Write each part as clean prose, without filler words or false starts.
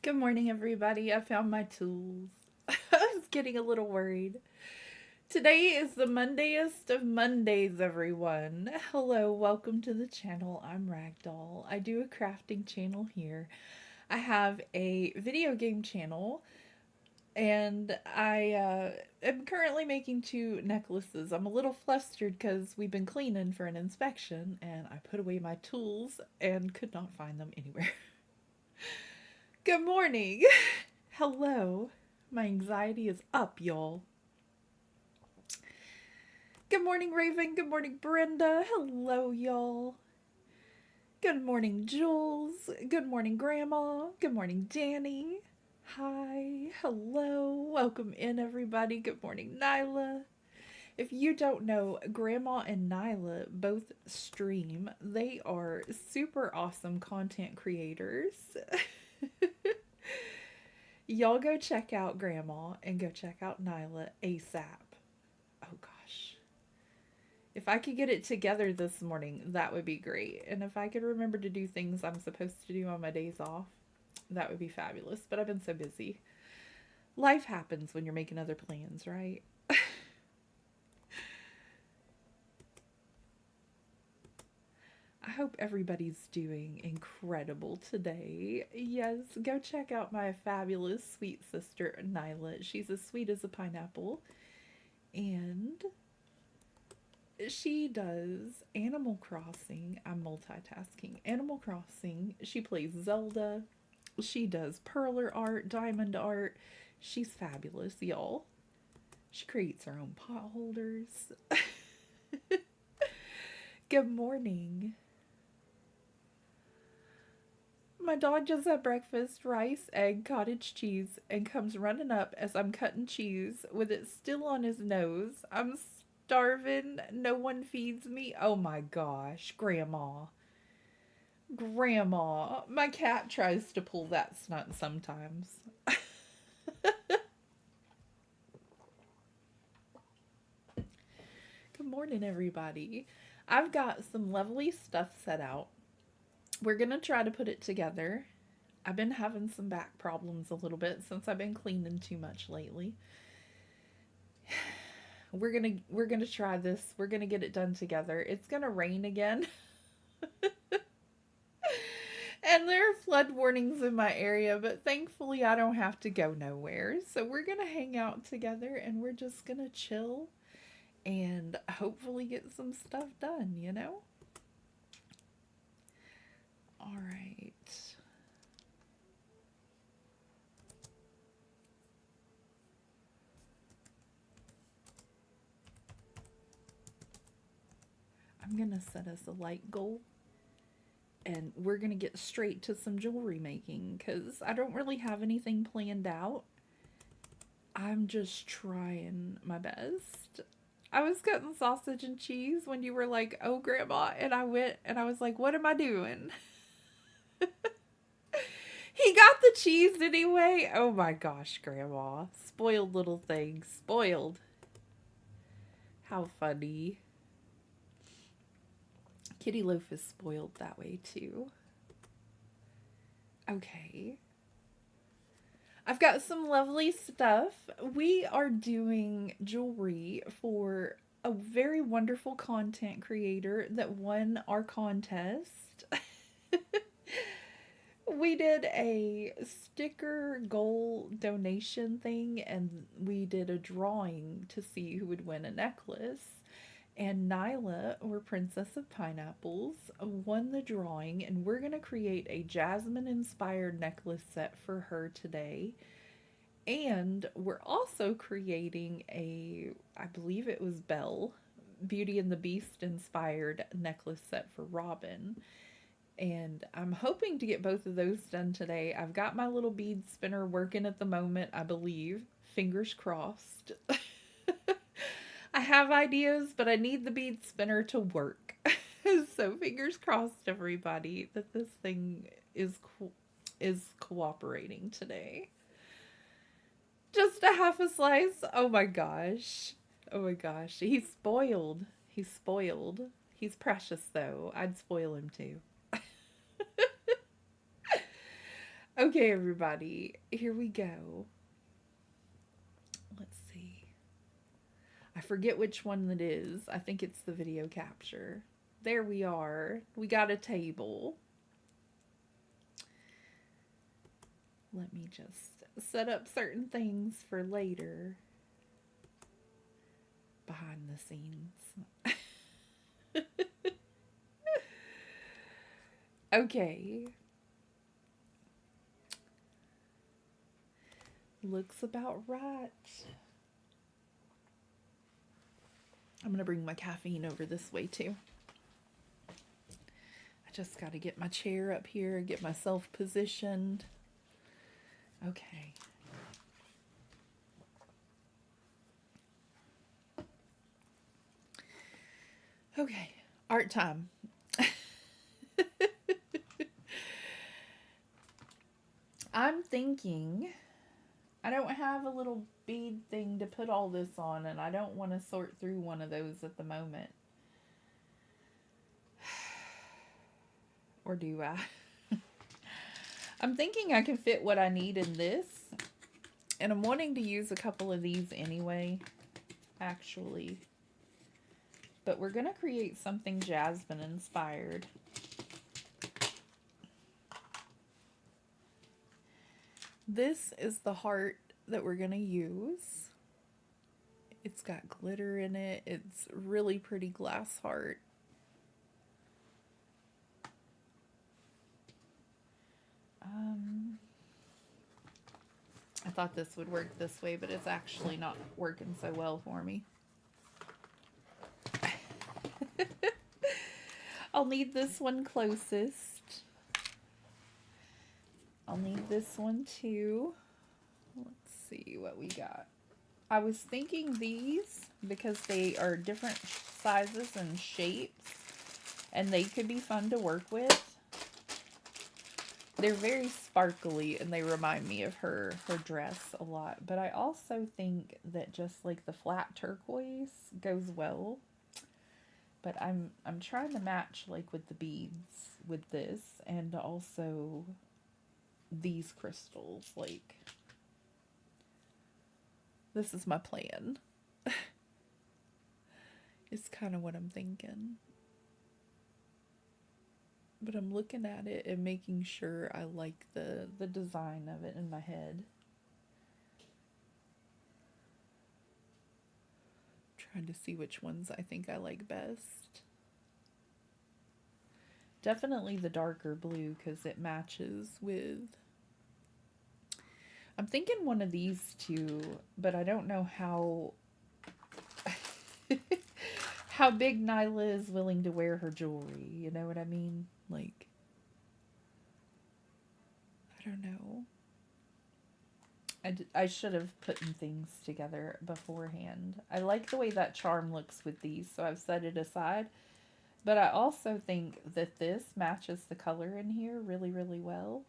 Good morning, everybody. I found my tools. I was getting a little worried. Today is the Mondayest of Mondays, everyone. Hello, welcome to the channel. I'm Ragdoll. I do a crafting channel here. I have a video game channel, and I am currently making two necklaces. I'm a little flustered because we've been cleaning for an inspection, and I put away my tools and could not find them anywhere. Good morning. Hello. My anxiety is up, y'all. Good morning, Raven. Good morning, Brenda. Hello, y'all. Good morning, Jules. Good morning, Grandma. Good morning, Danny. Hi. Hello. Welcome in, everybody. Good morning, Nyla. If you don't know, Grandma and Nyla both stream. They are super awesome content creators. Y'all go check out Grandma and go check out Nyla ASAP. Oh gosh. If I could get it together this morning, that would be great. And if I could remember to do things I'm supposed to do on my days off, that would be fabulous. But I've been so busy. Life happens when you're making other plans, right? I hope everybody's doing incredible today. Yes, go check out my fabulous sweet sister, Nyla. She's as sweet as a pineapple. And she does Animal Crossing. I'm multitasking. Animal Crossing. She plays Zelda. She does perler art, diamond art. She's fabulous, y'all. She creates her own pot holders. Good morning. My dog just had breakfast, rice, egg, cottage cheese, and comes running up as I'm cutting cheese with it still on his nose. I'm starving. No one feeds me. Oh my gosh, Grandma. Grandma. My cat tries to pull that stunt sometimes. Good morning, everybody. I've got some lovely stuff set out. We're going to try to put it together. I've been having some back problems a little bit since I've been cleaning too much lately. We're going to try this. We're going to get it done together. It's going to rain again. And there are flood warnings in my area, but thankfully I don't have to go nowhere. So we're going to hang out together and we're just going to chill and hopefully get some stuff done, you know? All right. I'm going to set us a light goal and we're going to get straight to some jewelry making because I don't really have anything planned out. I'm just trying my best. I was cutting sausage and cheese when you were like, oh, Grandma. And I went and I was like, what am I doing? He got the cheese anyway. Oh my gosh, Grandma. Spoiled little thing. Spoiled. How funny. Kitty Loaf is spoiled that way too. Okay. I've got some lovely stuff. We are doing jewelry for a very wonderful content creator that won our contest. We did a sticker goal donation thing and we did a drawing to see who would win a necklace. And Nyla, or Princess of Pineapples, won the drawing, and we're going to create a Jasmine inspired necklace set for her today. And we're also creating I believe it was Belle, Beauty and the Beast inspired necklace set for Robin. And I'm hoping to get both of those done today. I've got my little bead spinner working at the moment, I believe. Fingers crossed. I have ideas, but I need the bead spinner to work. So fingers crossed, everybody, that this thing is cooperating today. Just a half a slice. Oh my gosh. Oh my gosh. He's spoiled. He's spoiled. He's precious though. I'd spoil him too. Okay, everybody, here we go. Let's see. I forget which one it is. I think it's the video capture. There we are. We got a table. Let me just set up certain things for later. Behind the scenes. Okay. Looks about right. I'm going to bring my caffeine over this way too. I just got to get my chair up here, get myself positioned. Okay. Okay, art time. I'm thinking I don't have a little bead thing to put all this on, and I don't want to sort through one of those at the moment. Or do I? I'm thinking I can fit what I need in this, and I'm wanting to use a couple of these anyway, actually. But we're going to create something Jasmine inspired. This is the heart that we're going to use. It's got glitter in it. It's really pretty glass heart. I thought this would work this way, but it's actually not working so well for me. I'll need this one closest. I'll need this one too. Let's see what we got. I was thinking these because they are different sizes and shapes, and they could be fun to work with. They're very sparkly, and they remind me of her dress a lot. But I also think that just like the flat turquoise goes well. But I'm trying to match like with the beads with this, and also these crystals. Like, this is my plan. It's kind of what I'm thinking. But I'm looking at it and making sure I like the design of it in my head. Trying to see which ones I think I like best. Definitely the darker blue because it matches with... I'm thinking one of these two, but I don't know how... how big Nyla is willing to wear her jewelry. You know what I mean? Like, I don't know. I should have put things together beforehand. I like the way that charm looks with these, so I've set it aside. But I also think that this matches the color in here really, really well.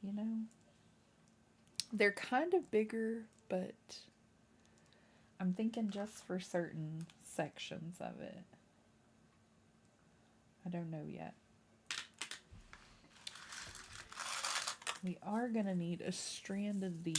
You know? They're kind of bigger, but I'm thinking just for certain sections of it. I don't know yet. We are going to need a strand of these.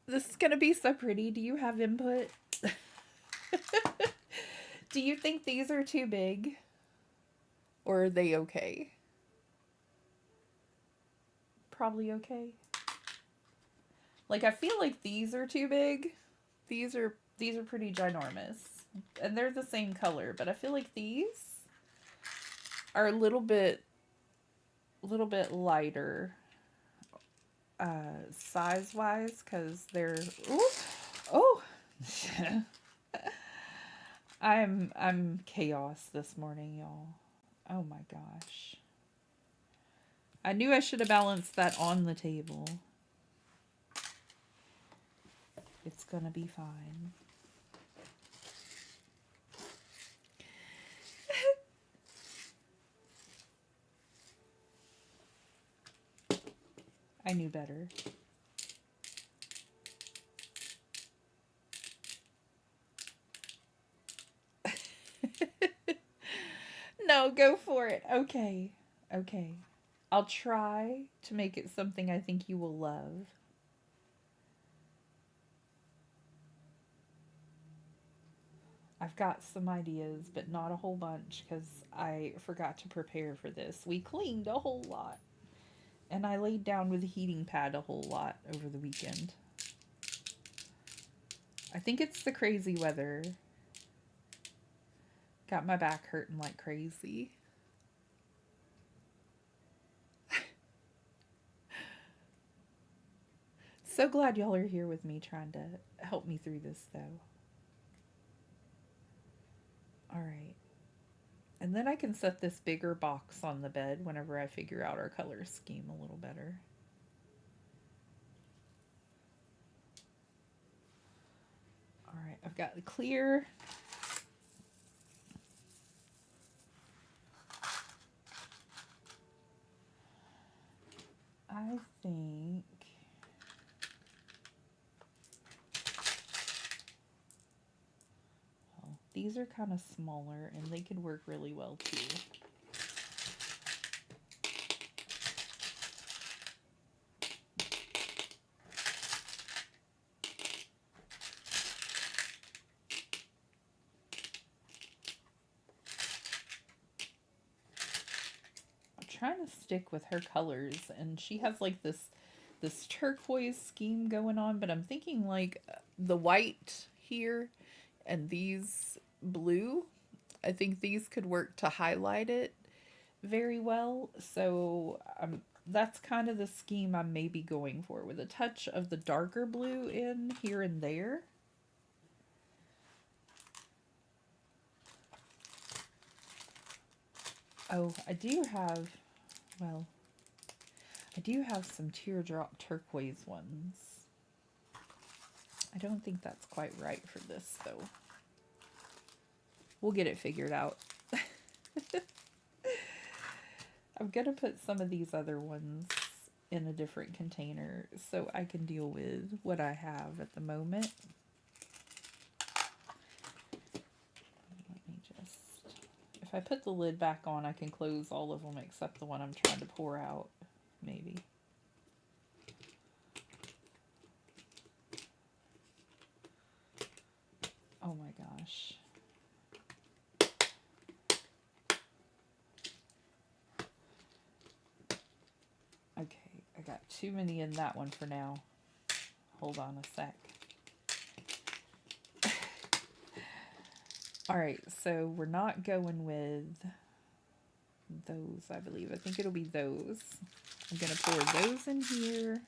This is going to be so pretty. Do you have input? Do you think these are too big? Or are they okay? Probably okay. Like, I feel like these are too big. These are pretty ginormous. And they're the same color, but I feel like these are a little bit lighter size wise, because they're I'm chaos this morning, y'all. Oh my gosh. I knew I should have balanced that on the table. It's gonna be fine. I knew better. No, go for it. Okay. Okay. I'll try to make it something I think you will love. I've got some ideas, but not a whole bunch because I forgot to prepare for this. We cleaned a whole lot, and I laid down with a heating pad a whole lot over the weekend. I think it's the crazy weather. Got my back hurting like crazy. So glad y'all are here with me trying to help me through this, though. All right. And then I can set this bigger box on the bed whenever I figure out our color scheme a little better. All right, I've got the clear. I think these are kind of smaller and they could work really well too. I'm trying to stick with her colors, and she has like this turquoise scheme going on, but I'm thinking like the white here and these blue, I think these could work to highlight it very well. So that's kind of the scheme I'm maybe going for, with a touch of the darker blue in here and there. Oh, I do have, well, I do have some teardrop turquoise ones. I don't think that's quite right for this, though. We'll get it figured out. I'm going to put some of these other ones in a different container so I can deal with what I have at the moment. Let me just... If I put the lid back on, I can close all of them except the one I'm trying to pour out, maybe. Oh my gosh. Okay, I got too many in that one for now. Hold on a sec. Alright, so we're not going with those, I believe. I think it'll be those. I'm going to pour those in here.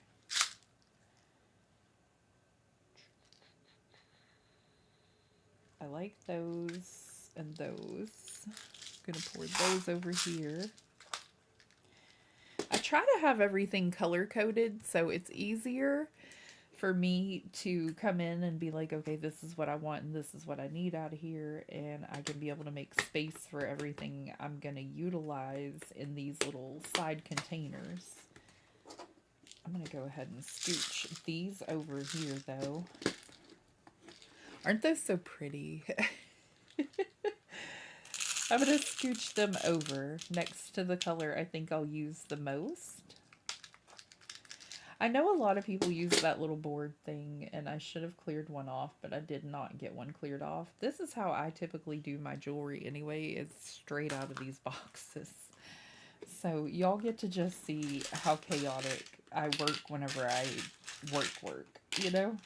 I like those and those. I'm going to pour those over here. I try to have everything color coded so it's easier for me to come in and be like, okay, this is what I want and this is what I need out of here, and I can be able to make space for everything I'm going to utilize in these little side containers. I'm going to go ahead and scooch these over here, though. Aren't those so pretty? I'm going to scooch them over next to the color I think I'll use the most. I know a lot of people use that little board thing, and I should have cleared one off, but I did not get one cleared off. This is how I typically do my jewelry anyway. It's straight out of these boxes. So y'all get to just see how chaotic I work whenever I work, you know?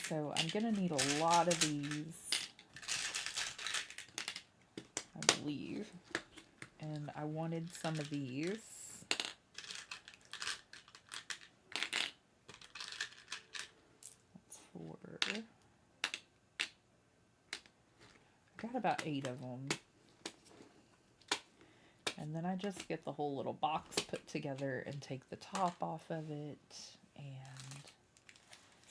So I'm going to need a lot of these, I believe. And I wanted some of these. I got about 8 of them. And then I just get the whole little box put together and take the top off of it. And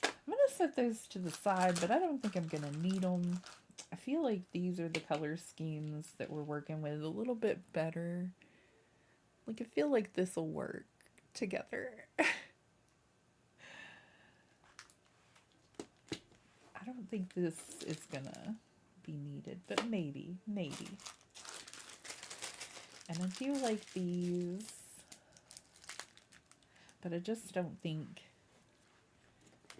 I'm going to set those to the side, but I don't think I'm going to need them. I feel like these are the color schemes that we're working with a little bit better Like, I feel like this will work together. I don't think this is gonna be needed, but maybe, maybe. And I do like these, but I just don't think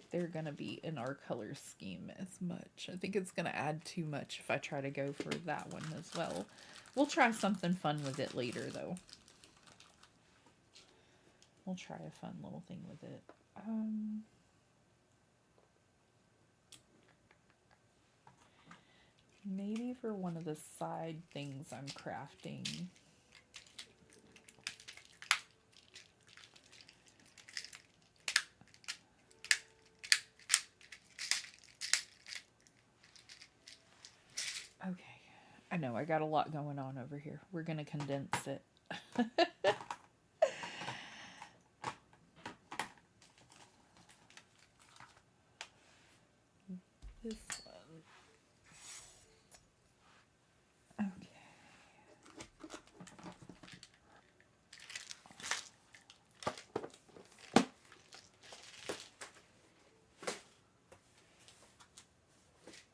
they're gonna be in our color scheme as much. I think it's gonna add too much if I try to go for that one as well. We'll try something fun with it later, though. We'll try a fun little thing with it. Maybe for one of the side things I'm crafting. Okay. I know, I got a lot going on over here. We're going to condense it. This one. Okay.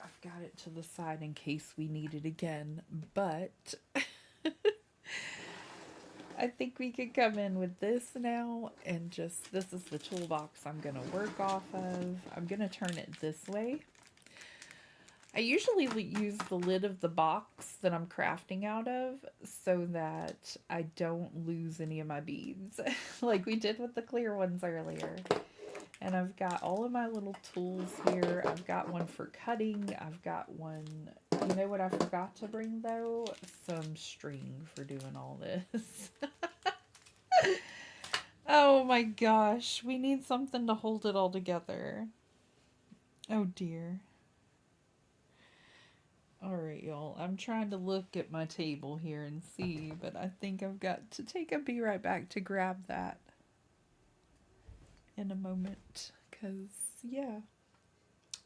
I've got it to the side in case we need it again, but I think we could come in with this now and just, this is the toolbox I'm going to work off of. I'm going to turn it this way. I usually use the lid of the box that I'm crafting out of so that I don't lose any of my beads like we did with the clear ones earlier. And I've got all of my little tools here. I've got one for cutting. I've got one, you know what I forgot to bring though? Some string for doing all this. Oh my gosh, we need something to hold it all together. Oh dear. Alright, y'all. I'm trying to look at my table here and see, but I think I've got to be right back to grab that in a moment. Because, yeah,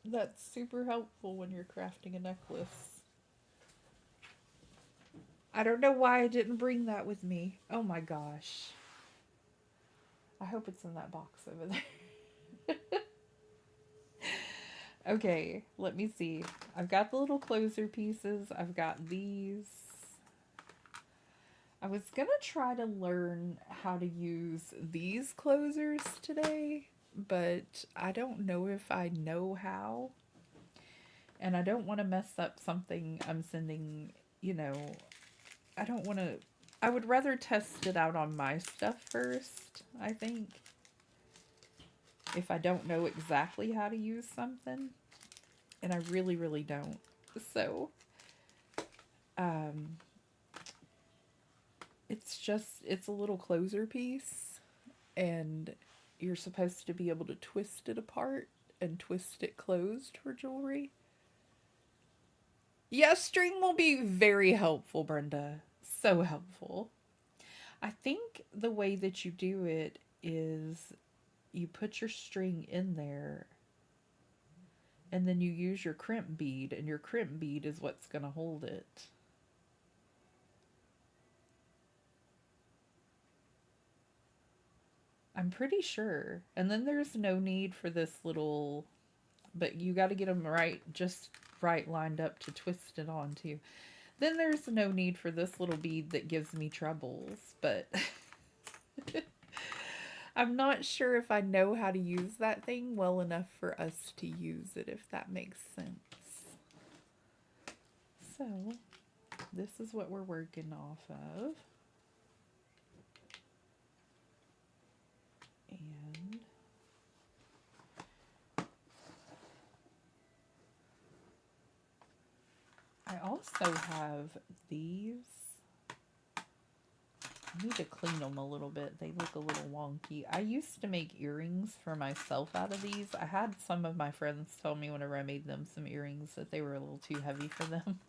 that's super helpful when you're crafting a necklace. I don't know why I didn't bring that with me. Oh my gosh. I hope it's in that box over there. Okay, let me see. I've got the little closer pieces. I've got these. I was gonna try to learn how to use these closers today, but I don't know if I know how. And I don't want to mess up something I'm sending, you know, I don't want to, I would rather test it out on my stuff first, I think. If I don't know exactly how to use something. And I really, really don't. So, it's a little closer piece. And you're supposed to be able to twist it apart and twist it closed for jewelry. Yeah, string will be very helpful, Brenda. So helpful. I think the way that you do it is you put your string in there and then you use your crimp bead, and your crimp bead is what's going to hold it. I'm pretty sure. And then there's no need for this little, but you got to get them right, just right lined up to twist it on too. Then there's no need for this little bead that gives me troubles, but I'm not sure if I know how to use that thing well enough for us to use it, if that makes sense. So, this is what we're working off of. And I also have these. I need to clean them a little bit. They look a little wonky. I used to make earrings for myself out of these. I had some of my friends tell me whenever I made them some earrings that they were a little too heavy for them.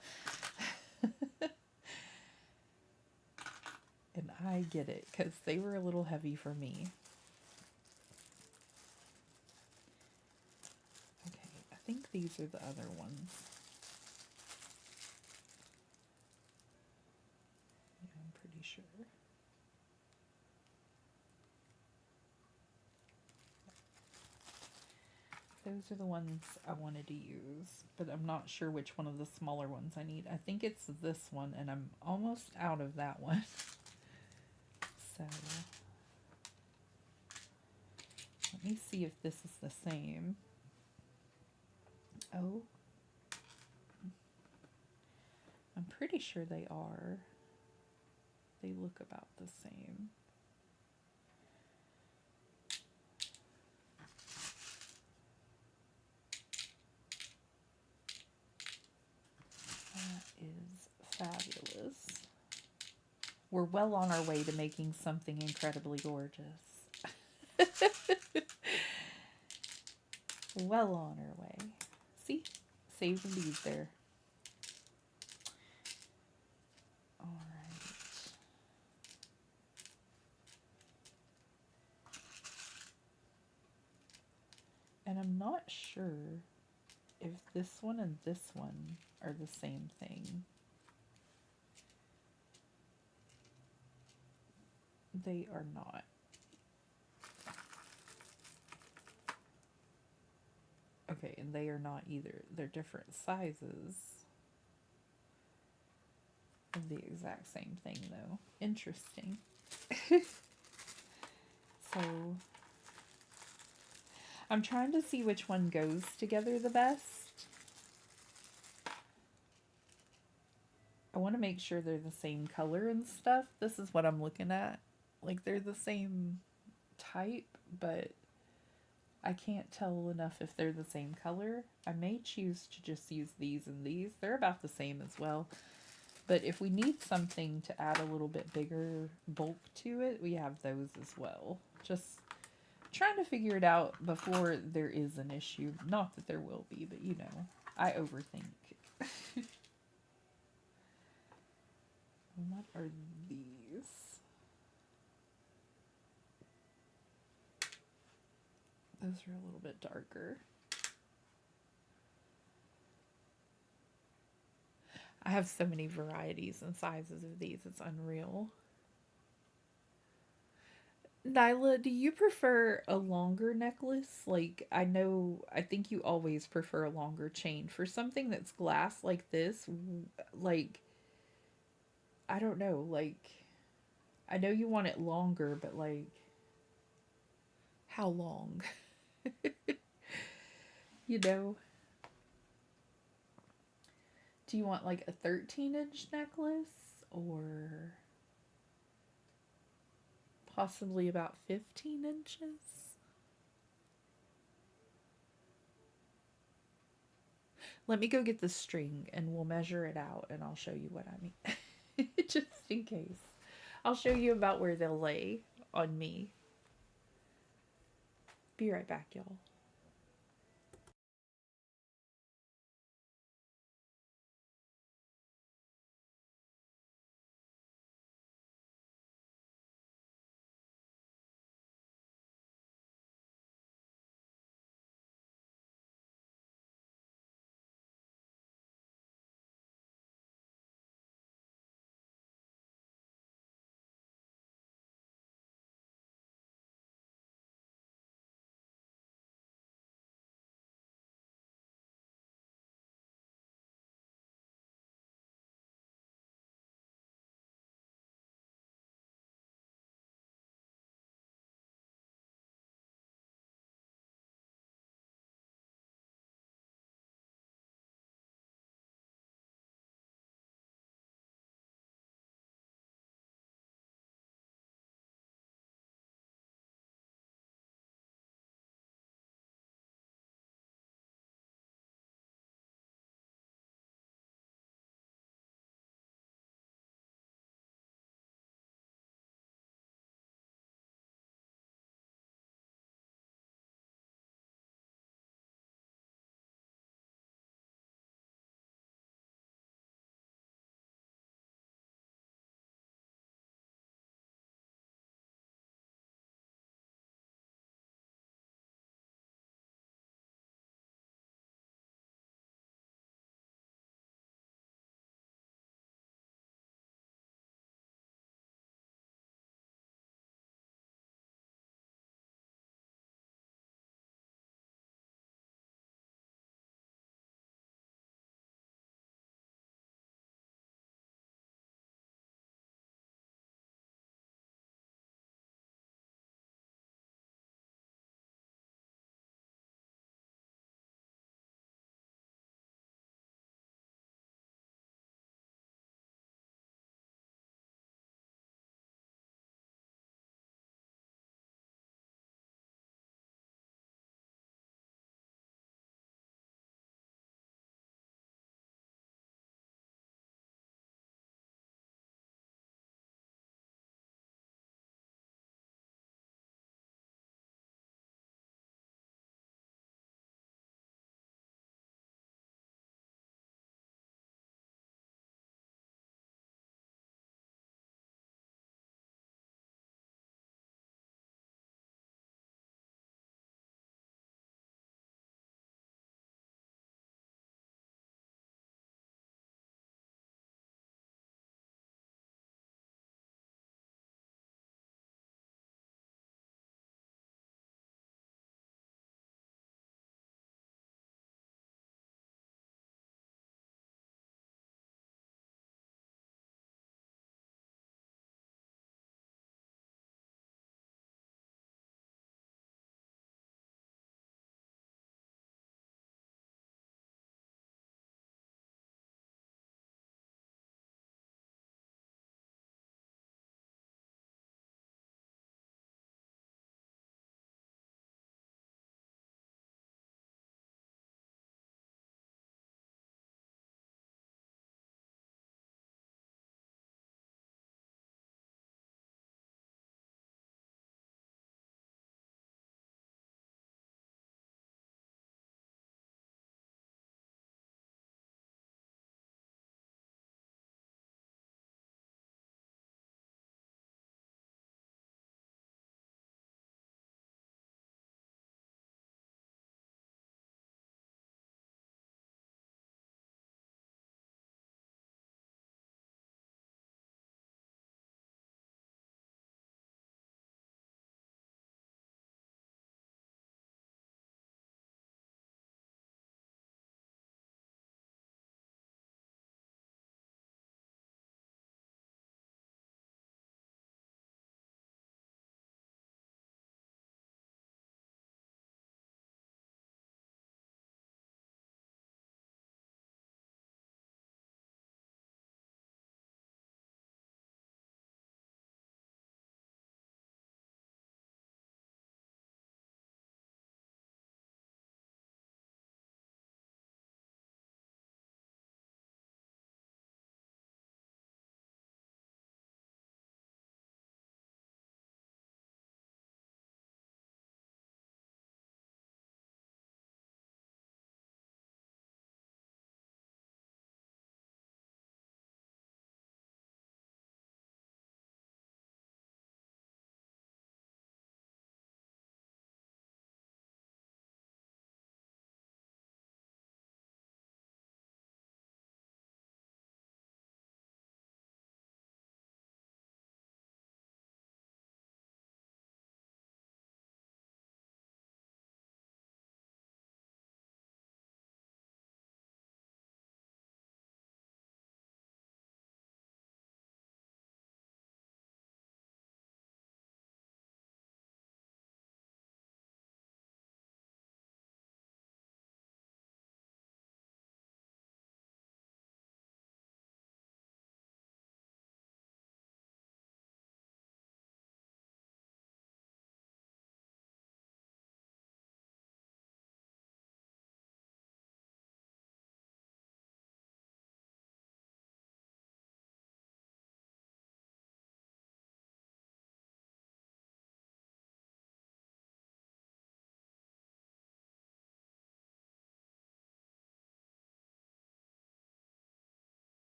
And I get it, because they were a little heavy for me. Okay, I think these are the other ones. Yeah, I'm pretty sure. those are the ones I wanted to use, but I'm not sure which one of the smaller ones I need. I think it's this one, and I'm almost out of that one. So let me see if this is the same. Oh, I'm pretty sure they are. They look about the same. That is fabulous. We're well on our way to making something incredibly gorgeous. Well on our way. See? Saved the beads there. Alright. And I'm not sure if this one and this one are the same thing. They are not. Okay, and they are not either. They're different sizes of the exact same thing, though. Interesting. So, I'm trying to see which one goes together the best. I want to make sure they're the same color and stuff. This is what I'm looking at. Like, they're the same type, but I can't tell enough if they're the same color. I may choose to just use these and these. They're about the same as well. But if we need something to add a little bit bigger bulk to it, we have those as well. Just trying to figure it out before there is an issue. Not that there will be, but you know, I overthink. What are these? Those are a little bit darker. I have so many varieties and sizes of these, it's unreal. Nyla, do you prefer a longer necklace? Like, I think you always prefer a longer chain. For something that's glass like this, like, I don't know, like, I know you want it longer, but like, how long? You know? Do you want like a 13-inch necklace or possibly about 15 inches? Let me go get the string and we'll measure it out and I'll show you what I mean. Just in case. I'll show you about where they'll lay on me. Be right back, y'all.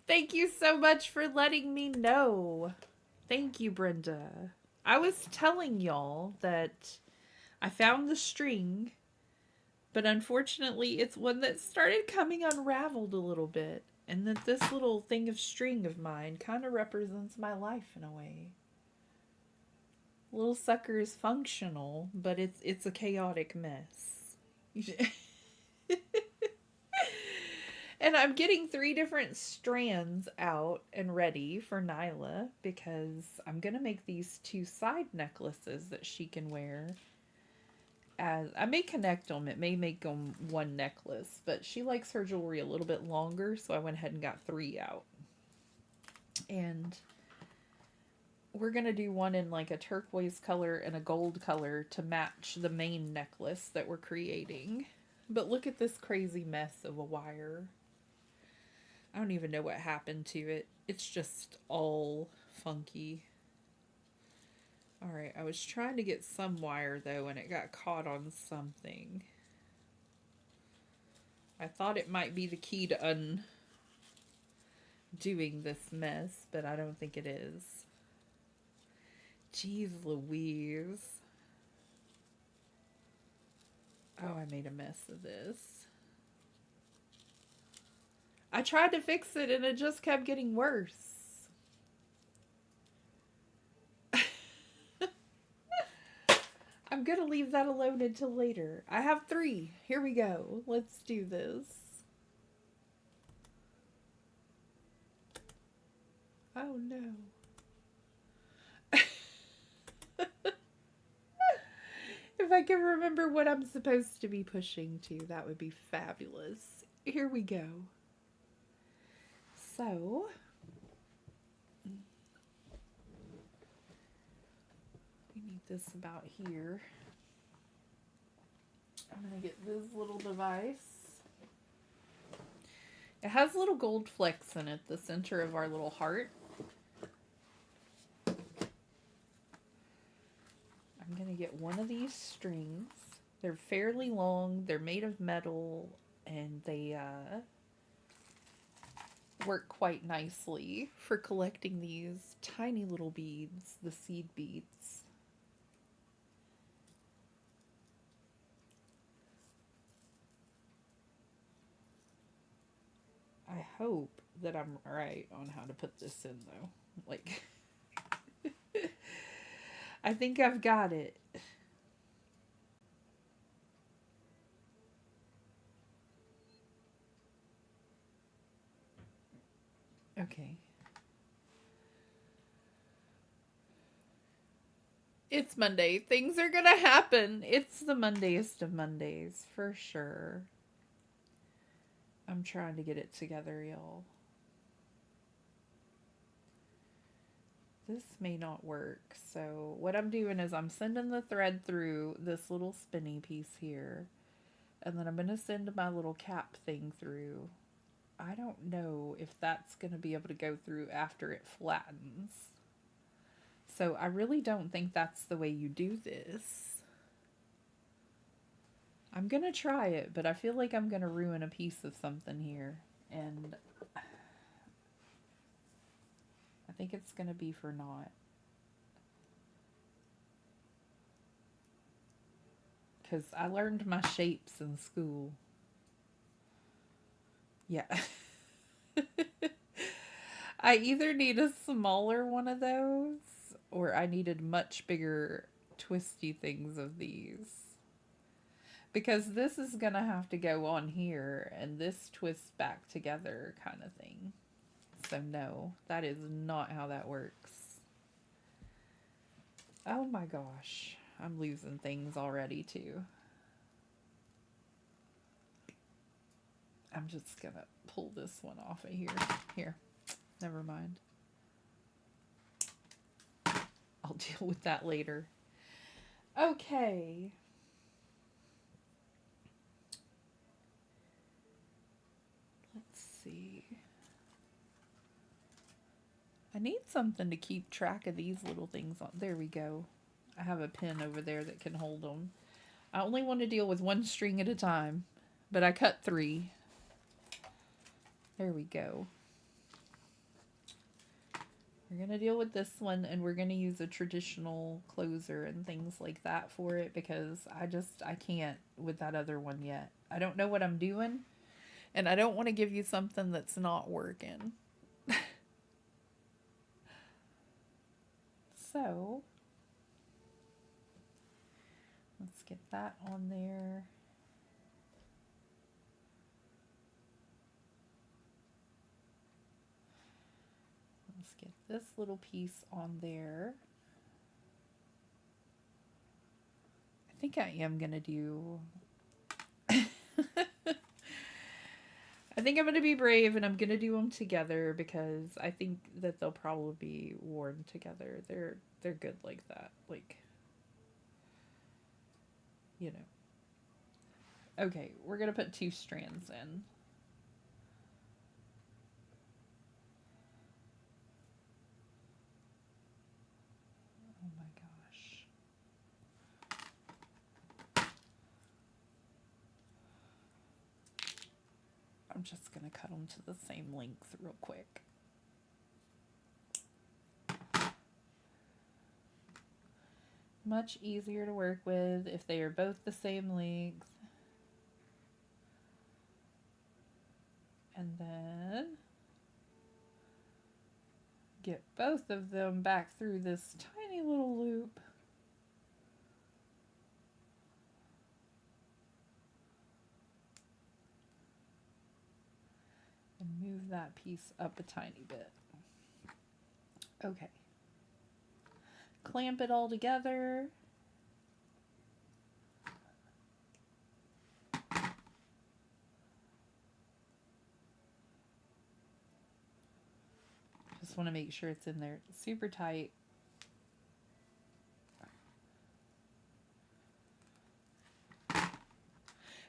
Thank you so much for letting me know. Thank you, Brenda. I was telling y'all that I found the string, but unfortunately, it's one that started coming unraveled a little bit. And that this little thing of string of mine kind of represents my life in a way. Little sucker is functional, but it's a chaotic mess. And I'm getting 3 different strands out and ready for Nyla because I'm going to make these 2 side necklaces that she can wear. As I may connect them, it may make them one necklace, but she likes her jewelry a little bit longer, so I went ahead and got 3 out. And we're going to do one in like a turquoise color and a gold color to match the main necklace that we're creating. But look at this crazy mess of a wire. I don't even know what happened to it. It's just all funky. Alright, I was trying to get some wire though and it got caught on something. I thought it might be the key to undoing this mess, but I don't think it is. Jeez Louise. Oh, I made a mess of this. I tried to fix it and it just kept getting worse. I'm going to leave that alone until later. I have 3. Here we go. Let's do this. Oh no. If I can remember what I'm supposed to be pushing to, that would be fabulous. Here we go. So, we need this about here. I'm going to get this little device. It has little gold flecks in it, the center of our little heart. I'm going to get one of these strings. They're fairly long, they're made of metal, and they work quite nicely for collecting these tiny little beads, the seed beads. I hope that I'm right on how to put this in though. Like, I think I've got it. Okay. It's Monday. Things are gonna happen. It's the Mondayest of Mondays, for sure. I'm trying to get it together, y'all. This may not work. So what I'm doing is I'm sending the thread through this little spinny piece here. And then I'm going to send my little cap thing through. I don't know if that's going to be able to go through after it flattens. So I really don't think that's the way you do this. I'm going to try it, but I feel like I'm going to ruin a piece of something here. And I think it's going to be for naught. Because I learned my shapes in school. Yeah. I either need a smaller one of those, or I needed much bigger twisty things of these. Because this is going to have to go on here, and this twists back together kind of thing. So no, that is not how that works. Oh my gosh. I'm losing things already too. I'm just going to pull this one off of here. Here. Never mind. I'll deal with that later. Okay. Let's see. I need something to keep track of these little things on. There we go. I have a pin over there that can hold them. I only want to deal with one string at a time, but I cut 3. There we go. We're going to deal with this one, and we're going to use a traditional closer and things like that for it, because I can't with that other one yet. I don't know what I'm doing, and I don't want to give you something that's not working. So, let's get that on there. Let's get this little piece on there. I think I am going to do... I think I'm going to be brave, and I'm going to do them together, because I think that they'll probably be worn together. They're good like that. Like, you know. Okay, we're going to put 2 strands in. Oh my gosh. I'm just going to cut them to the same length real quick. Much easier to work with if they are both the same length. And then get both of them back through this tiny little loop. And move that piece up a tiny bit. Okay. Clamp it all together. Just want to make sure it's in there super tight.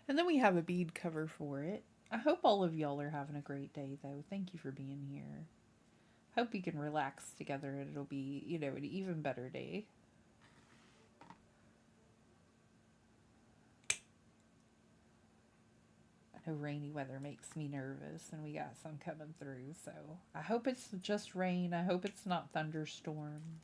And then we have a bead cover for it. I hope all of y'all are having a great day, though. Thank you for being here. Hope you can relax together, and it'll be, you know, an even better day. I know rainy weather makes me nervous, and we got some coming through, so I hope it's just rain. I hope it's not thunderstorms.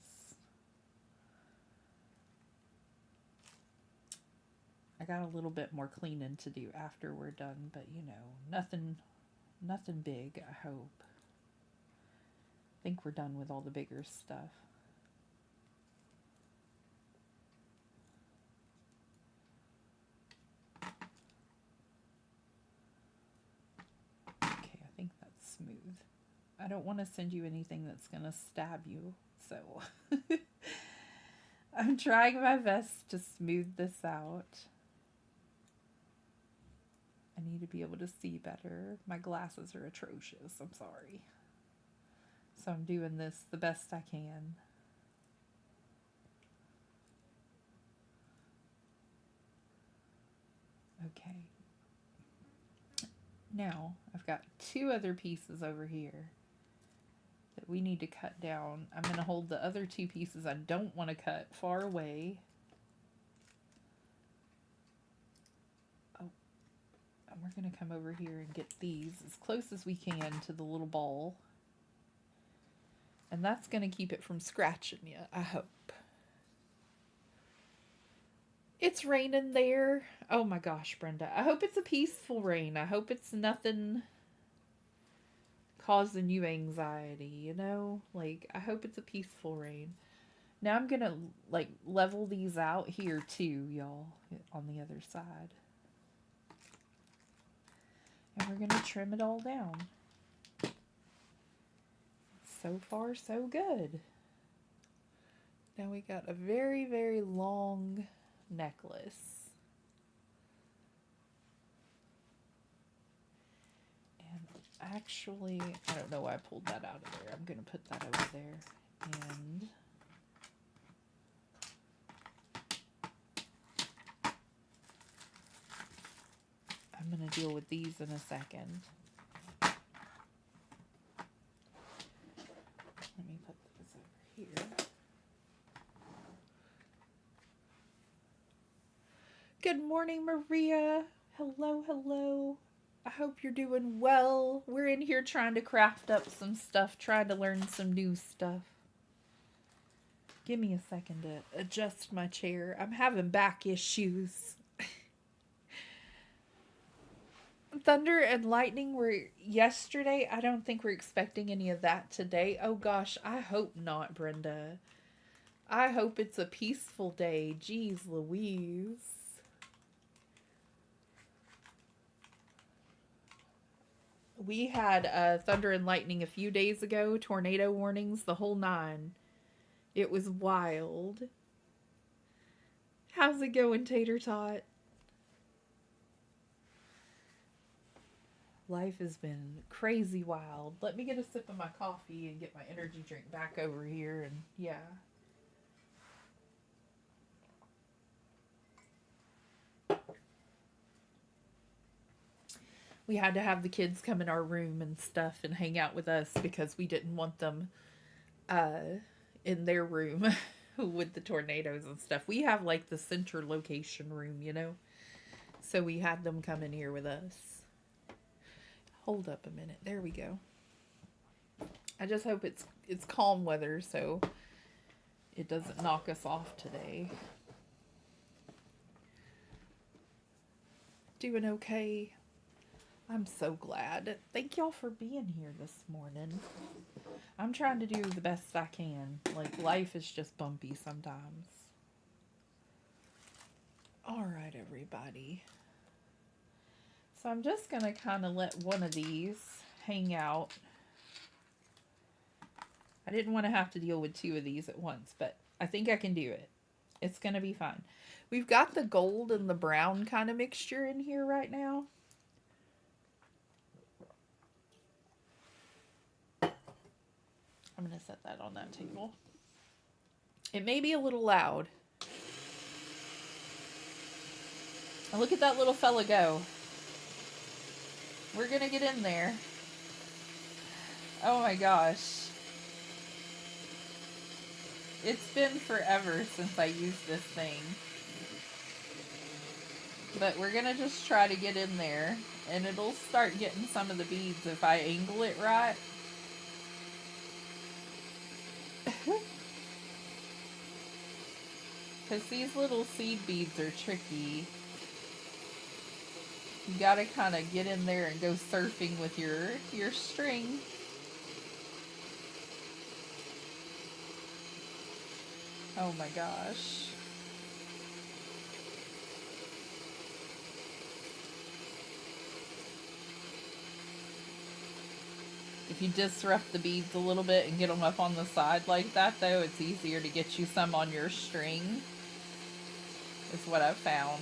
I got a little bit more cleaning to do after we're done, but you know, nothing big, I hope. I think we're done with all the bigger stuff. Okay, I think that's smooth. I don't want to send you anything that's going to stab you, so I'm trying my best to smooth this out. I need to be able to see better. My glasses are atrocious. I'm sorry. So I'm doing this the best I can. Okay. Now, I've got 2 other pieces over here that we need to cut down. I'm going to hold the other 2 pieces I don't want to cut far away. And we're going to come over here and get these as close as we can to the little ball. And that's going to keep it from scratching you, I hope. It's raining there. Oh my gosh, Brenda. I hope it's a peaceful rain. I hope it's nothing causing you anxiety, you know? Like, I hope it's a peaceful rain. Now I'm going to, like, level these out here too, y'all, on the other side. And we're going to trim it all down. So far, so good. Now we got a very, very long necklace. And actually, I don't know why I pulled that out of there. I'm going to put that over there. And I'm going to deal with these in a second. Let me put this over here. Good morning, Maria. Hello, hello. I hope you're doing well. We're in here trying to craft up some stuff, trying to learn some new stuff. Give me a second to adjust my chair. I'm having back issues. Thunder and lightning were yesterday. I don't think we're expecting any of that today. Oh gosh, I hope not, Brenda. I hope it's a peaceful day. Jeez Louise. We had thunder and lightning a few days ago, tornado warnings, the whole nine. It was wild. How's it going, Tater Tot? Life has been crazy wild. Let me get a sip of my coffee and get my energy drink back over here, and yeah. We had to have the kids come in our room and stuff and hang out with us because we didn't want them in their room with the tornadoes and stuff. We have like the center location room, you know? So we had them come in here with us. Hold up a minute. There we go. I just hope it's calm weather so it doesn't knock us off today. Doing okay. I'm so glad. Thank y'all for being here this morning. I'm trying to do the best I can. Like, life is just bumpy sometimes. Alright, everybody. So I'm just going to kind of let one of these hang out. I didn't want to have to deal with two of these at once, but I think I can do it. It's going to be fine. We've got the gold and the brown kind of mixture in here right now. I'm going to set that on that table. It may be a little loud. And look at that little fella go. We're going to get in there. Oh my gosh. It's been forever since I used this thing. But we're going to just try to get in there. And it'll start getting some of the beads if I angle it right. Because these little seed beads are tricky. You gotta kind of get in there and go surfing with your string. Oh my gosh. If you disrupt the beads a little bit and get them up on the side like that, though, it's easier to get you some on your string. Is what I've found.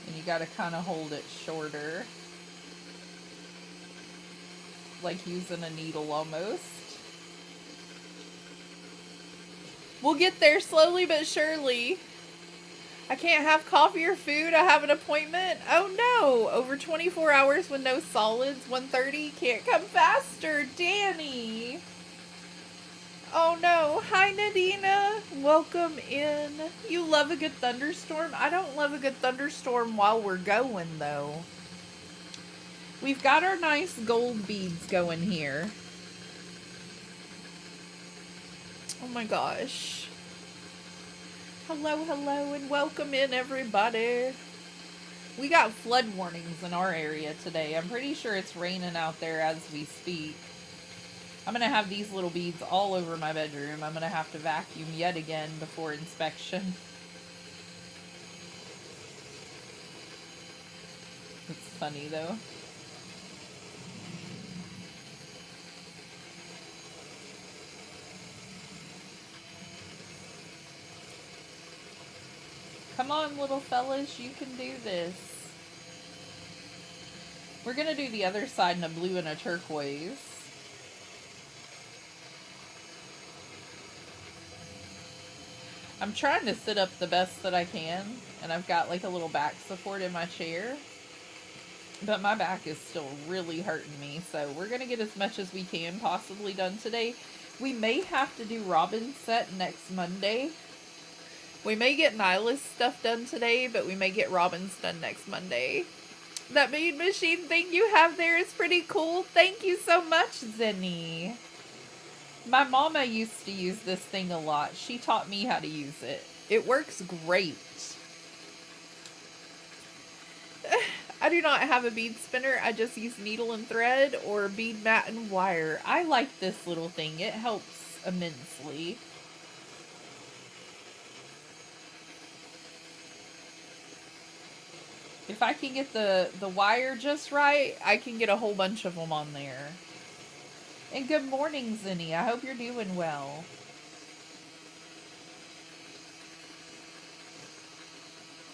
And you gotta kind of hold it shorter. Like using a needle almost. We'll get there slowly but surely. I can't have coffee or food. I have an appointment. Oh no! Over 24 hours with no solids. 1:30. Can't come faster. Danny. Oh no. Hi Nadina. Welcome in. You love a good thunderstorm? I don't love a good thunderstorm while we're going though. We've got our nice gold beads going here. Oh my gosh. Hello, hello, and welcome in, everybody. We got flood warnings in our area today. I'm pretty sure it's raining out there as we speak. I'm going to have these little beads all over my bedroom. I'm going to have to vacuum yet again before inspection. It's funny, though. Come on, little fellas, you can do this. We're going to do the other side in a blue and a turquoise. I'm trying to sit up the best that I can, and I've got like a little back support in my chair. but my back is still really hurting me, so we're going to get as much as we can possibly done today. We may have to do Robin's set next Monday. We may get Nyla's stuff done today, but we may get Robin's done next Monday. That Mean Machine thing you have there is pretty cool. Thank you so much, Zenny. My mama used to use this thing a lot. She taught me how to use it. It works great. I do not have a bead spinner. I just use needle and thread or bead mat and wire. I like this little thing. It helps immensely. If I can get the wire just right, I can get a whole bunch of them on there. And good morning, Zinni. I hope you're doing well.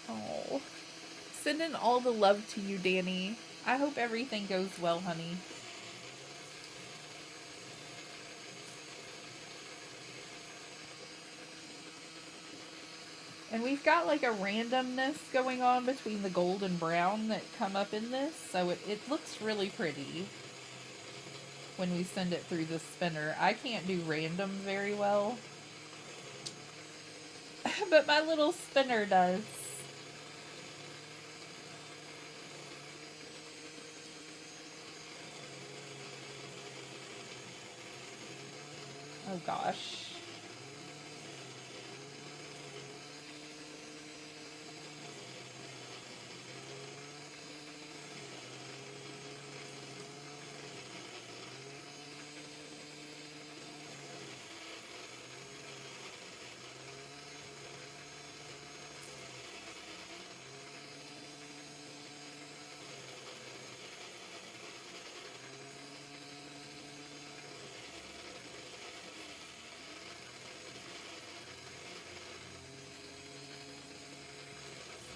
Oh. Sending all the love to you, Danny. I hope everything goes well, honey. And we've got like a randomness going on between the gold and brown that come up in this, so it looks really pretty when we send it through the spinner. I can't do random very well, but my little spinner does. Oh gosh.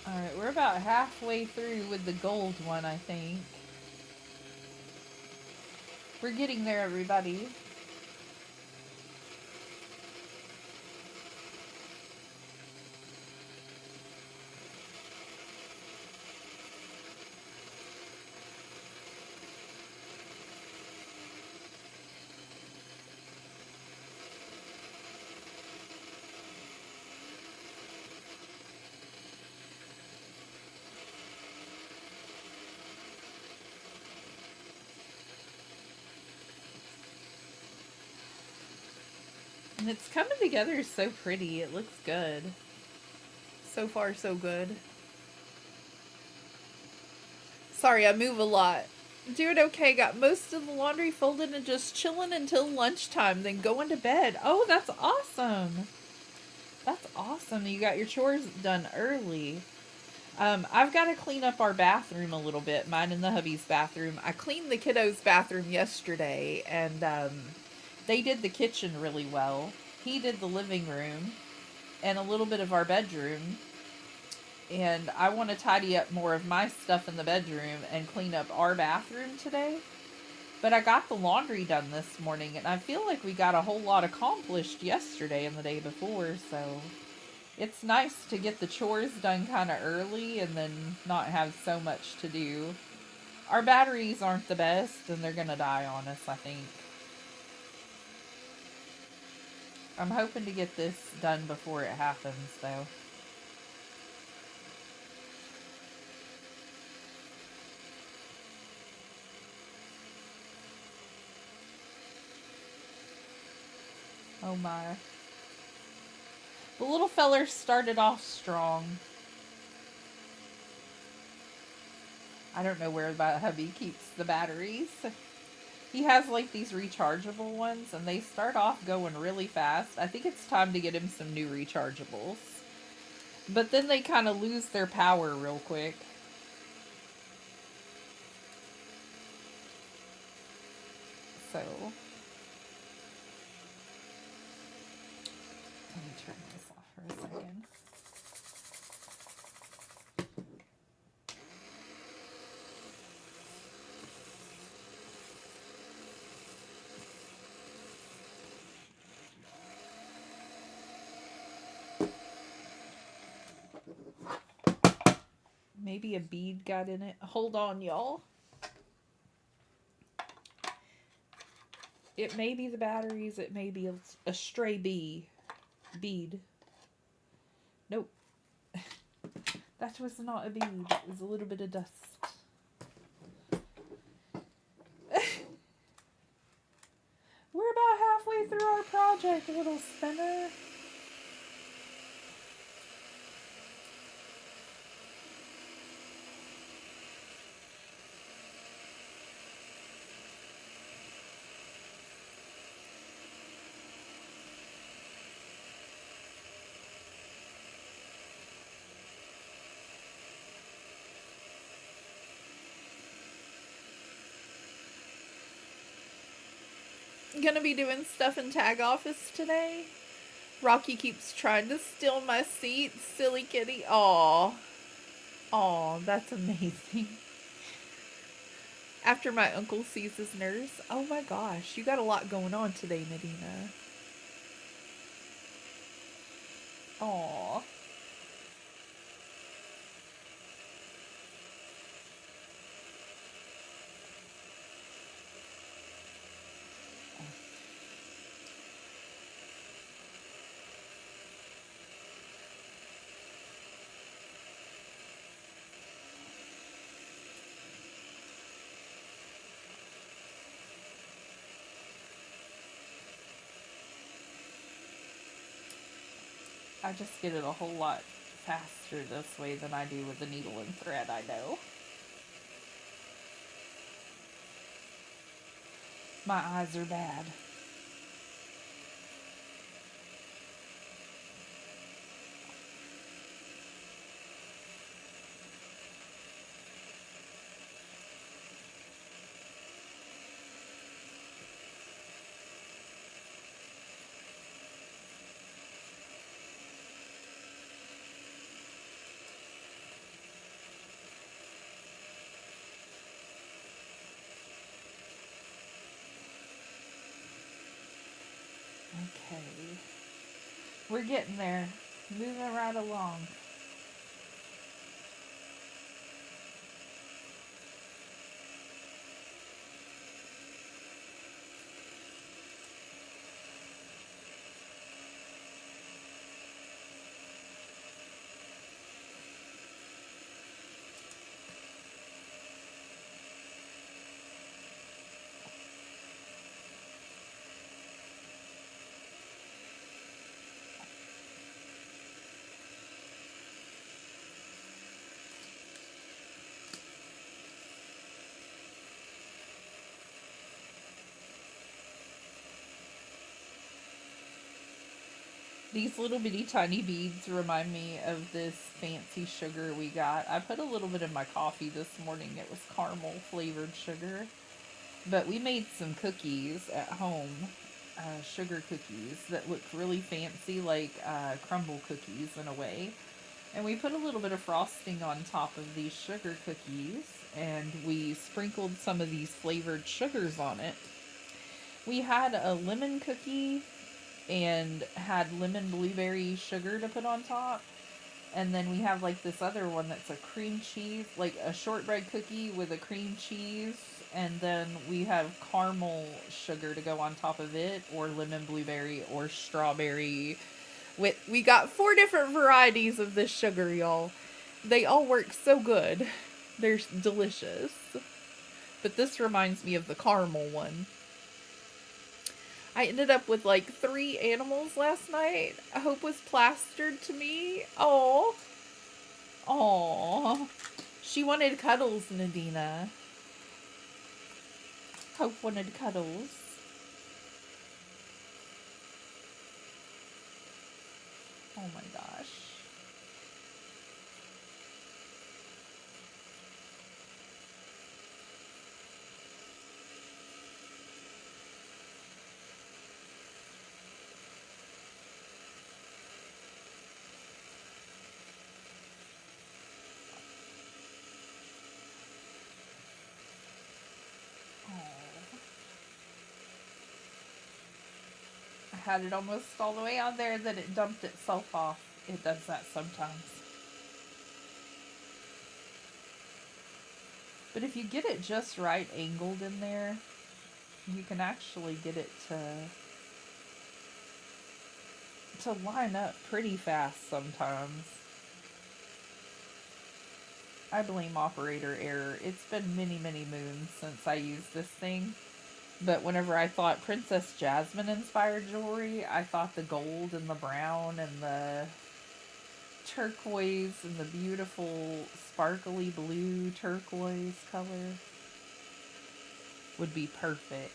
Alright, we're about halfway through with the gold one, I think. We're getting there, everybody. And it's coming together so pretty. It looks good. So far, so good. Sorry, I move a lot. Doing okay. Got most of the laundry folded and just chilling until lunchtime, then going to bed. Oh, that's awesome. That's awesome. You got your chores done early. I've got to clean up our bathroom a little bit. Mine and the hubby's bathroom. I cleaned the kiddos' bathroom yesterday, and they did the kitchen really well. He did the living room and a little bit of our bedroom. And I want to tidy up more of my stuff in the bedroom and clean up our bathroom today. But I got the laundry done this morning, and I feel like we got a whole lot accomplished yesterday and the day before, so it's nice to get the chores done kind of early and then not have so much to do. Our batteries aren't the best, and they're going to die on us, I think. I'm hoping to get this done before it happens, though. Oh my. The little feller started off strong. I don't know where my hubby keeps the batteries. He has like these rechargeable ones, and they start off going really fast. I think it's time to get him some new rechargeables. But then they kind of lose their power real quick. So, let me turn this off for a second. Maybe a bead got in it. Hold on, y'all. It may be the batteries. It may be a stray bead. Nope. That was not a bead. It was a little bit of dust. We're about halfway through our project, little spinner. Gonna be doing stuff in tag office today. Rocky keeps trying to steal my seat. Silly kitty. Aw. Aw, that's amazing. After my uncle sees his nurse. Oh my gosh, you got a lot going on today, Nadina. Aw. I just get it a whole lot faster this way than I do with the needle and thread, I know. My eyes are bad. Okay. We're getting there. Moving right along. These little bitty tiny beads remind me of this fancy sugar we got. I put a little bit in my coffee this morning. It was caramel flavored sugar. But we made some cookies at home, sugar cookies that looked really fancy, like crumble cookies in a way. And we put a little bit of frosting on top of these sugar cookies, and we sprinkled some of these flavored sugars on it. We had a lemon cookie and had lemon blueberry sugar to put on top. And then we have like this other one that's a cream cheese, like a shortbread cookie with a cream cheese. And then we have caramel sugar to go on top of it, or lemon blueberry, or strawberry. We got 4 different varieties of this sugar, y'all. They all work so good. They're delicious. But this reminds me of the caramel one. I ended up with like 3 animals last night. Hope was plastered to me. Oh. Oh. She wanted cuddles, Nadina. Hope wanted cuddles. Oh my gosh. I had it almost all the way on there, then it dumped itself off. It does that sometimes. But if you get it just right angled in there, you can actually get it to line up pretty fast sometimes. I blame operator error. It's been many, many moons since I used this thing. But whenever I thought Princess Jasmine inspired jewelry, I thought the gold and the brown and the turquoise and the beautiful sparkly blue turquoise color would be perfect.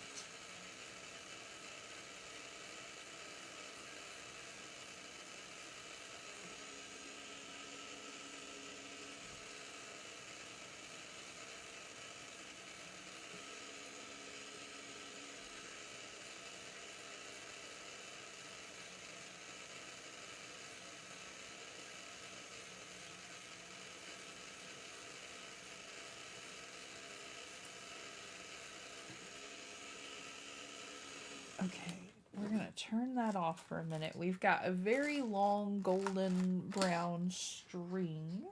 Okay, we're going to turn that off for a minute. We've got a very long golden brown string.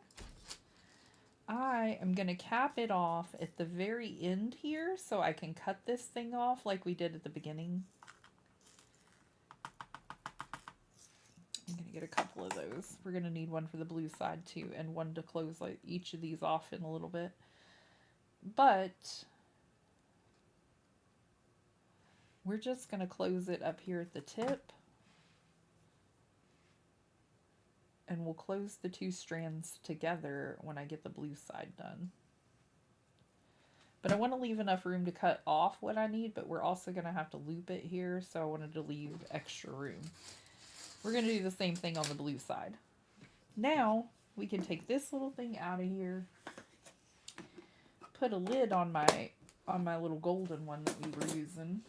I am going to cap it off at the very end here so I can cut this thing off like we did at the beginning. I'm going to get a couple of those. We're going to need one for the blue side too, and one to close like each of these off in a little bit. But we're just going to close it up here at the tip. And we'll close the two strands together when I get the blue side done. But I want to leave enough room to cut off what I need, but we're also going to have to loop it here, so I wanted to leave extra room. We're going to do the same thing on the blue side. Now, we can take this little thing out of here, put a lid on my little golden one that we were using,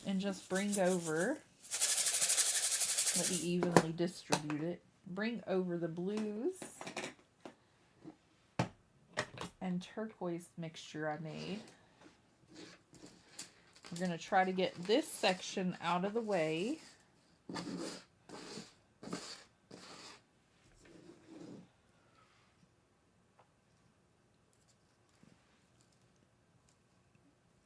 and just bring over, let me evenly distribute it, bring over the blues and turquoise mixture I made. We're going to try to get this section out of the way.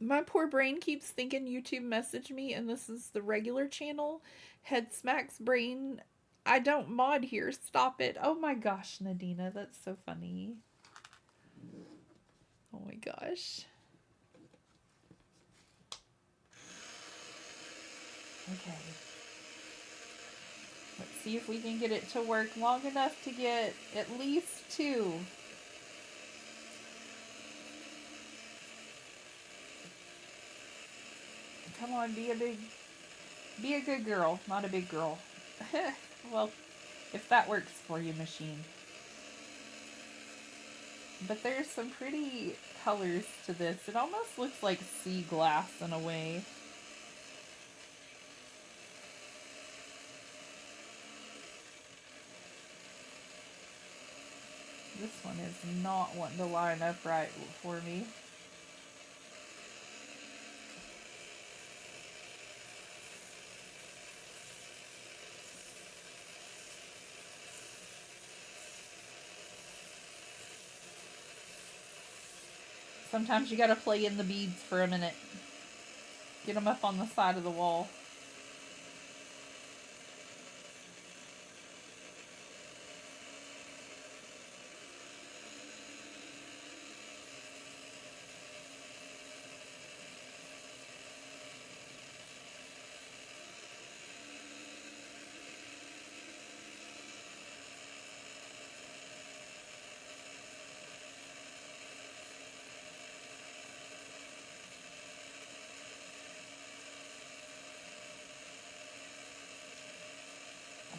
My poor brain keeps thinking YouTube messaged me and this is the regular channel. Head smacks brain. I don't mod here. Stop it. Oh my gosh, Nadina, that's so funny. Oh my gosh. Okay. Let's see if we can get it to work long enough to get at least two. Come on, be a good girl, not a big girl. Well, if that works for you, machine. But there's some pretty colors to this. It almost looks like sea glass in a way. This one is not wanting to line up right for me. Sometimes you gotta play in the beads for a minute. Get them up on the side of the wall.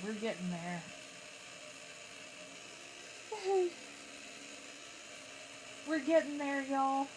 We're getting there. We're getting there, y'all.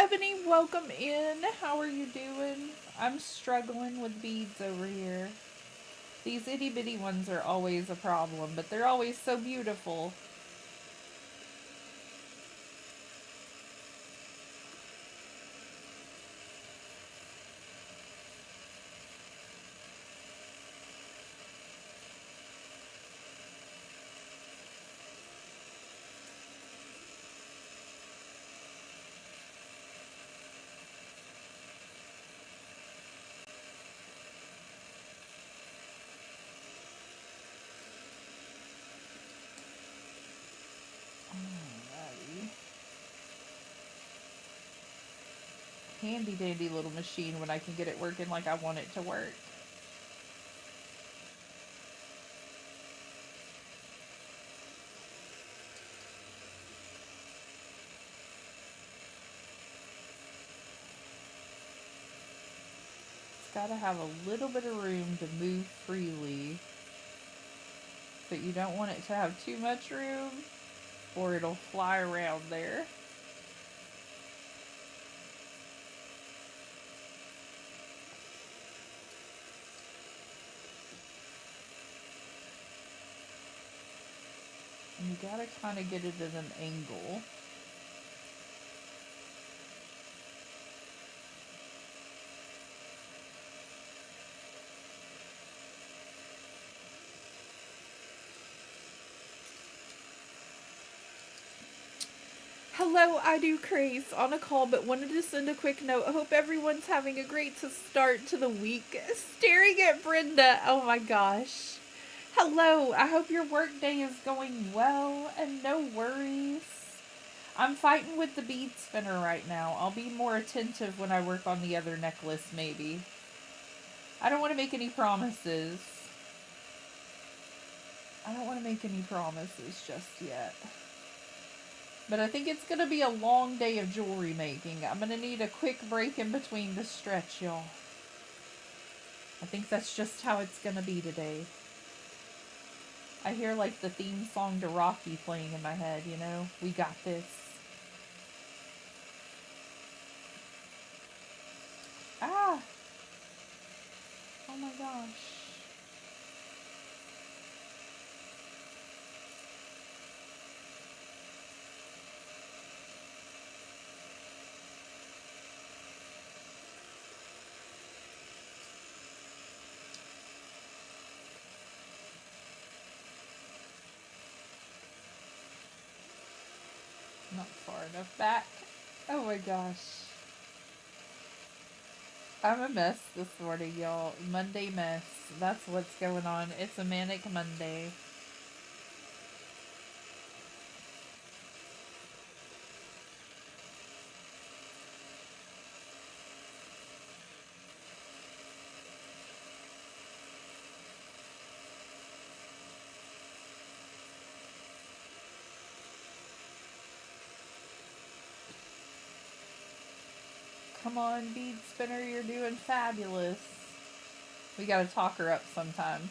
Ebony, welcome in. How are you doing? I'm struggling with beads over here. These itty bitty ones are always a problem, but they're always so beautiful. Alrighty. Handy dandy little machine when I can get it working like I want it to work. It's got to have a little bit of room to move freely, but you don't want it to have too much room or it'll fly around there. And you gotta kind of get it at an angle. Hello, I do craze on a call, but wanted to send a quick note. I hope everyone's having a great start to the week. Staring at Brenda. Oh my gosh. Hello, I hope your work day is going well and no worries. I'm fighting with the bead spinner right now. I'll be more attentive when I work on the other necklace, maybe. I don't want to make any promises. I don't want to make any promises just yet. But I think it's going to be a long day of jewelry making. I'm going to need a quick break in between to stretch, y'all. I think that's just how it's going to be today. I hear like the theme song to Rocky playing in my head, you know? We got this. Ah! Oh my gosh. Not far enough back. Oh my gosh. I'm a mess this morning, y'all. Monday mess. That's what's going on. It's a manic Monday. Come on, bead spinner, you're doing fabulous. We gotta talk her up sometimes.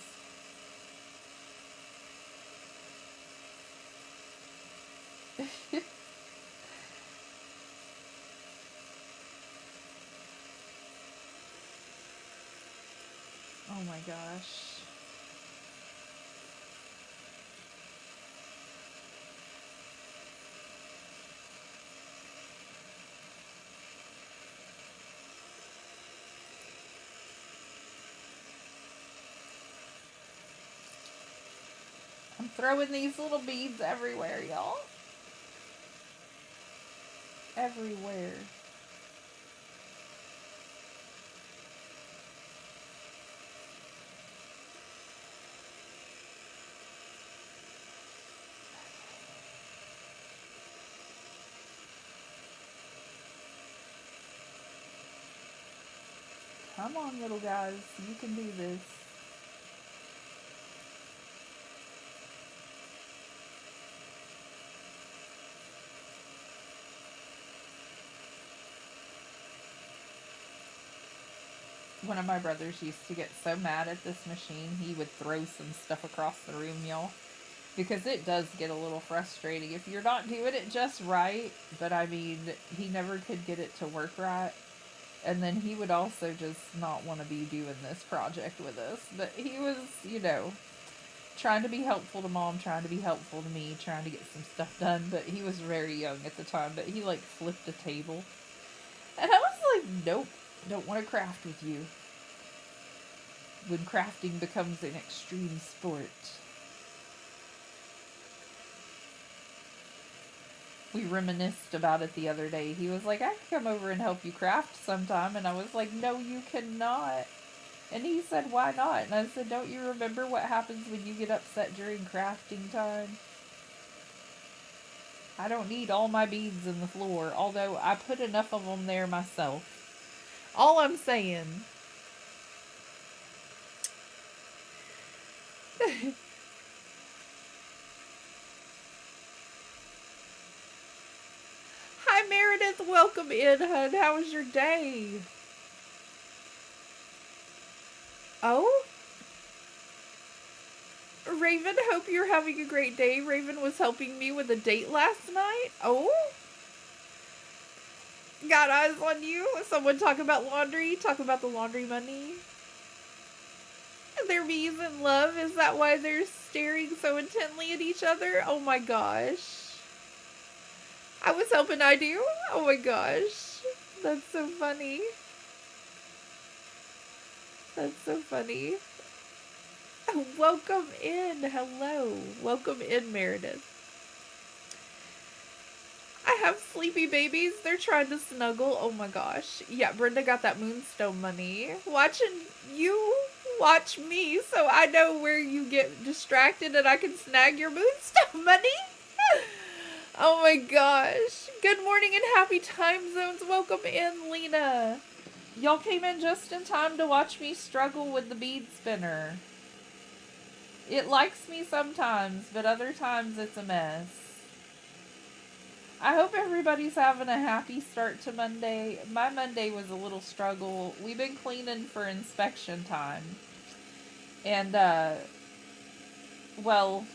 Oh my gosh. I'm throwing these little beads everywhere, y'all. Everywhere. Come on, little guys. You can do this. One of my brothers used to get so mad at this machine, he would throw some stuff across the room, y'all. Because it does get a little frustrating if you're not doing it just right. But I mean, he never could get it to work right. And then he would also just not want to be doing this project with us. But he was, trying to be helpful to mom, trying to be helpful to me, trying to get some stuff done. But he was very young at the time. But he, like, flipped a table. And I was like, nope, don't want to craft with you. When crafting becomes an extreme sport. We reminisced about it the other day. He was like, I can come over and help you craft sometime. And I was like, no, you cannot. And he said, why not? And I said, don't you remember what happens when you get upset during crafting time? I don't need all my beads in the floor, although I put enough of them there myself. All I'm saying. Hi, Meredith. Welcome in, hun. How was your day? Oh? Raven, hope you're having a great day. Raven was helping me with a date last night. Oh? Got eyes on you? Someone talk about laundry? Talk about the laundry money? Their bees in love? Is that why they're staring so intently at each other? Oh my gosh. I was hoping I do. Oh my gosh. That's so funny. That's so funny. Welcome in. Hello. Welcome in, Meredith. I have sleepy babies. They're trying to snuggle. Oh my gosh. Yeah, Brenda got that moonstone money. Watching you watch me so I know where you get distracted and I can snag your moonstone money. Oh my gosh. Good morning and happy time zones. Welcome in, Lena. Y'all came in just in time to watch me struggle with the bead spinner. It likes me sometimes, but other times it's a mess. I hope everybody's having a happy start to Monday. My Monday was a little struggle. We've been cleaning for inspection time. And, well,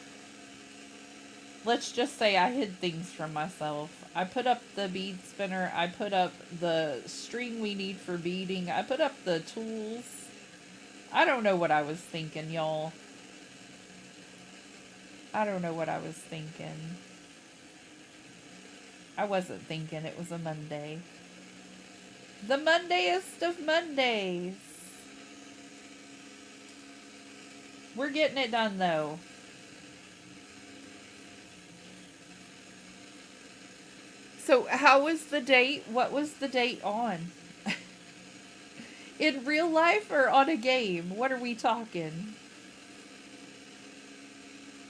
let's just say I hid things from myself. I put up the bead spinner. I put up the string we need for beading. I put up the tools. I don't know what I was thinking, y'all. I don't know what I was thinking. I wasn't thinking. It was a Monday. The Mondayest of Mondays. We're getting it done, though. So, how was the date? What was the date on? In real life or on a game? What are we talking?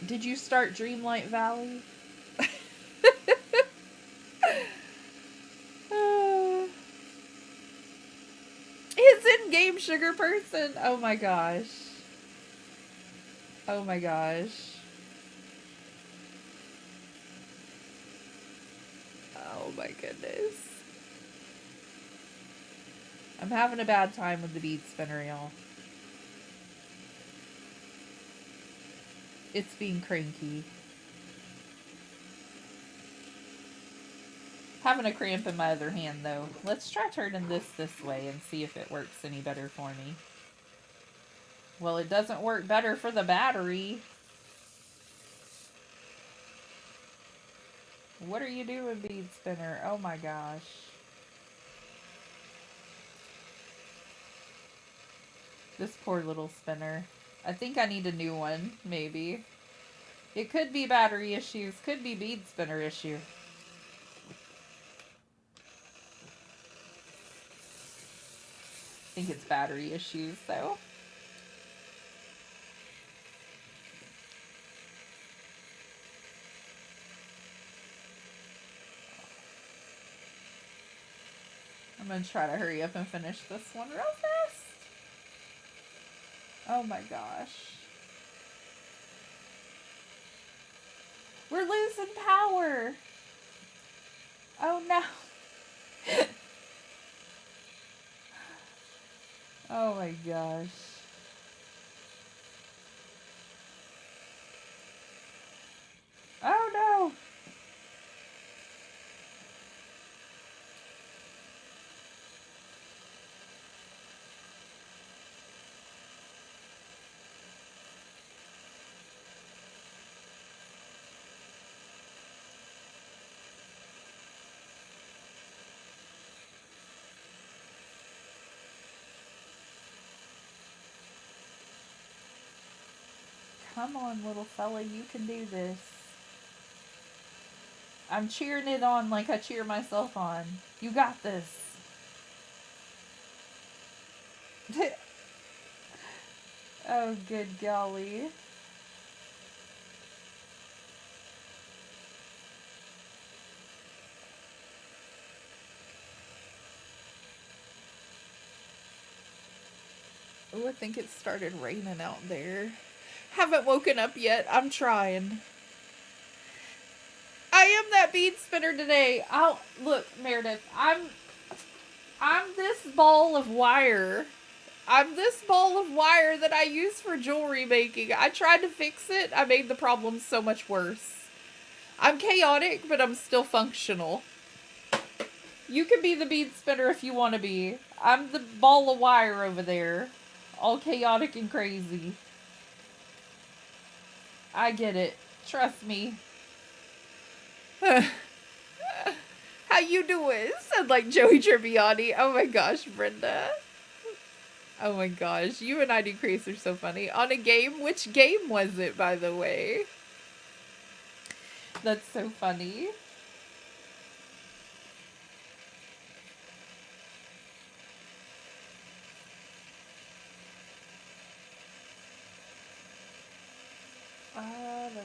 Did you start Dreamlight Valley? His in-game sugar person. Oh my gosh. Oh my gosh. Oh my goodness. I'm having a bad time with the bead spinner, y'all. It's being cranky. Having a cramp in my other hand, though. Let's try turning this way and see if it works any better for me. Well, it doesn't work better for the battery. What are you doing, bead spinner? Oh my gosh. This poor little spinner. I think I need a new one, maybe. It could be battery issues, could be bead spinner issue. I think it's battery issues, though. I'm going to try to hurry up and finish this one real fast. Oh my gosh. We're losing power. Oh no. Oh my gosh. Come on, little fella, you can do this. I'm cheering it on like I cheer myself on. You got this. Oh, good golly. Oh, I think it started raining out there. Haven't woken up yet. I'm trying. I am that bead spinner today. I'll look, Meredith. I'm this ball of wire. I'm this ball of wire that I use for jewelry making. I tried to fix it. I made the problem so much worse. I'm chaotic, but I'm still functional. You can be the bead spinner if you want to be. I'm the ball of wire over there. All chaotic and crazy. I get it. Trust me. How you doing? Sound like Joey Tribbiani. Oh my gosh, Brenda. Oh my gosh, you and ID Crease are so funny. On a game? Which game was it, by the way? That's so funny.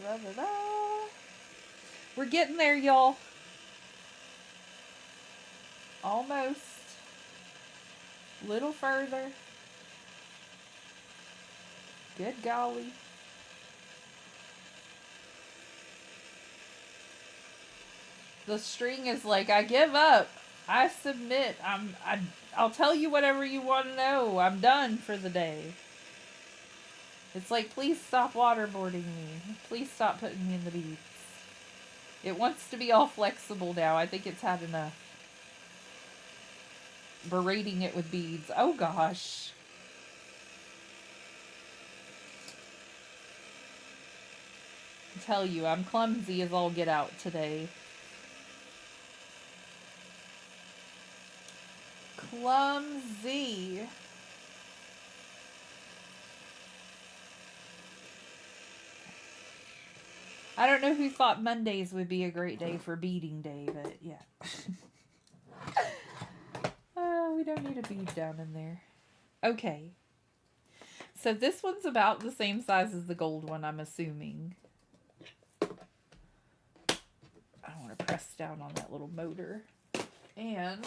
Da, da, da. We're getting there, y'all. Almost. Little further. Good golly. The string is like, I give up. I submit. I'll tell you whatever you want to know. I'm done for the day. It's like, please stop waterboarding me. Please stop putting me in the beads. It wants to be all flexible now. I think it's had enough. Berating it with beads. Oh gosh. I tell you, I'm clumsy as all get out today. Clumsy. I don't know who thought Mondays would be a great day for beading day, but yeah. We don't need a bead down in there. Okay. So this one's about the same size as the gold one, I'm assuming. I want to press down on that little motor. And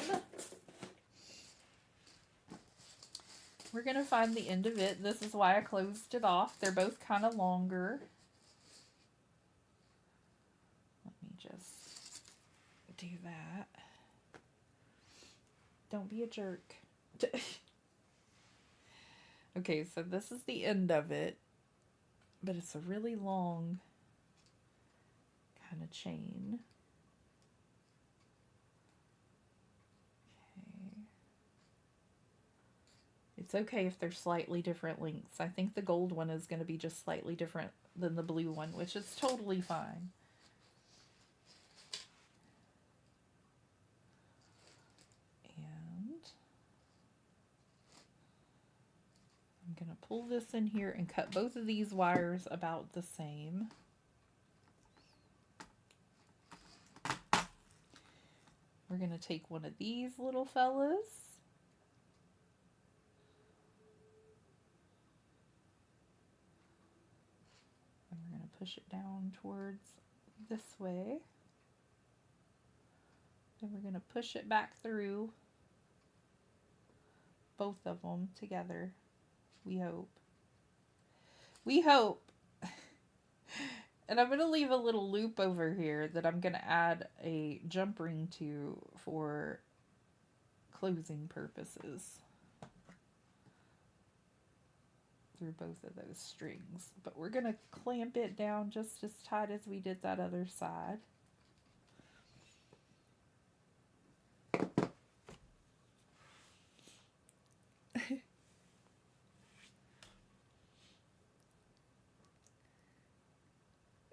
we're going to find the end of it. This is why I closed it off. They're both kind of longer. Let me just do that. Don't be a jerk. Okay, so this is the end of it. But it's a really long kind of chain. Okay. It's okay if they're slightly different lengths. I think the gold one is going to be just slightly different than the blue one, which is totally fine. And I'm going to pull this in here and cut both of these wires about the same. We're going to take one of these little fellas. And we're going to push it down towards this way. Then we're going to push it back through both of them together. We hope. We hope. And I'm going to leave a little loop over here that I'm going to add a jump ring to for closing purposes through both of those strings. But we're going to clamp it down just as tight as we did that other side.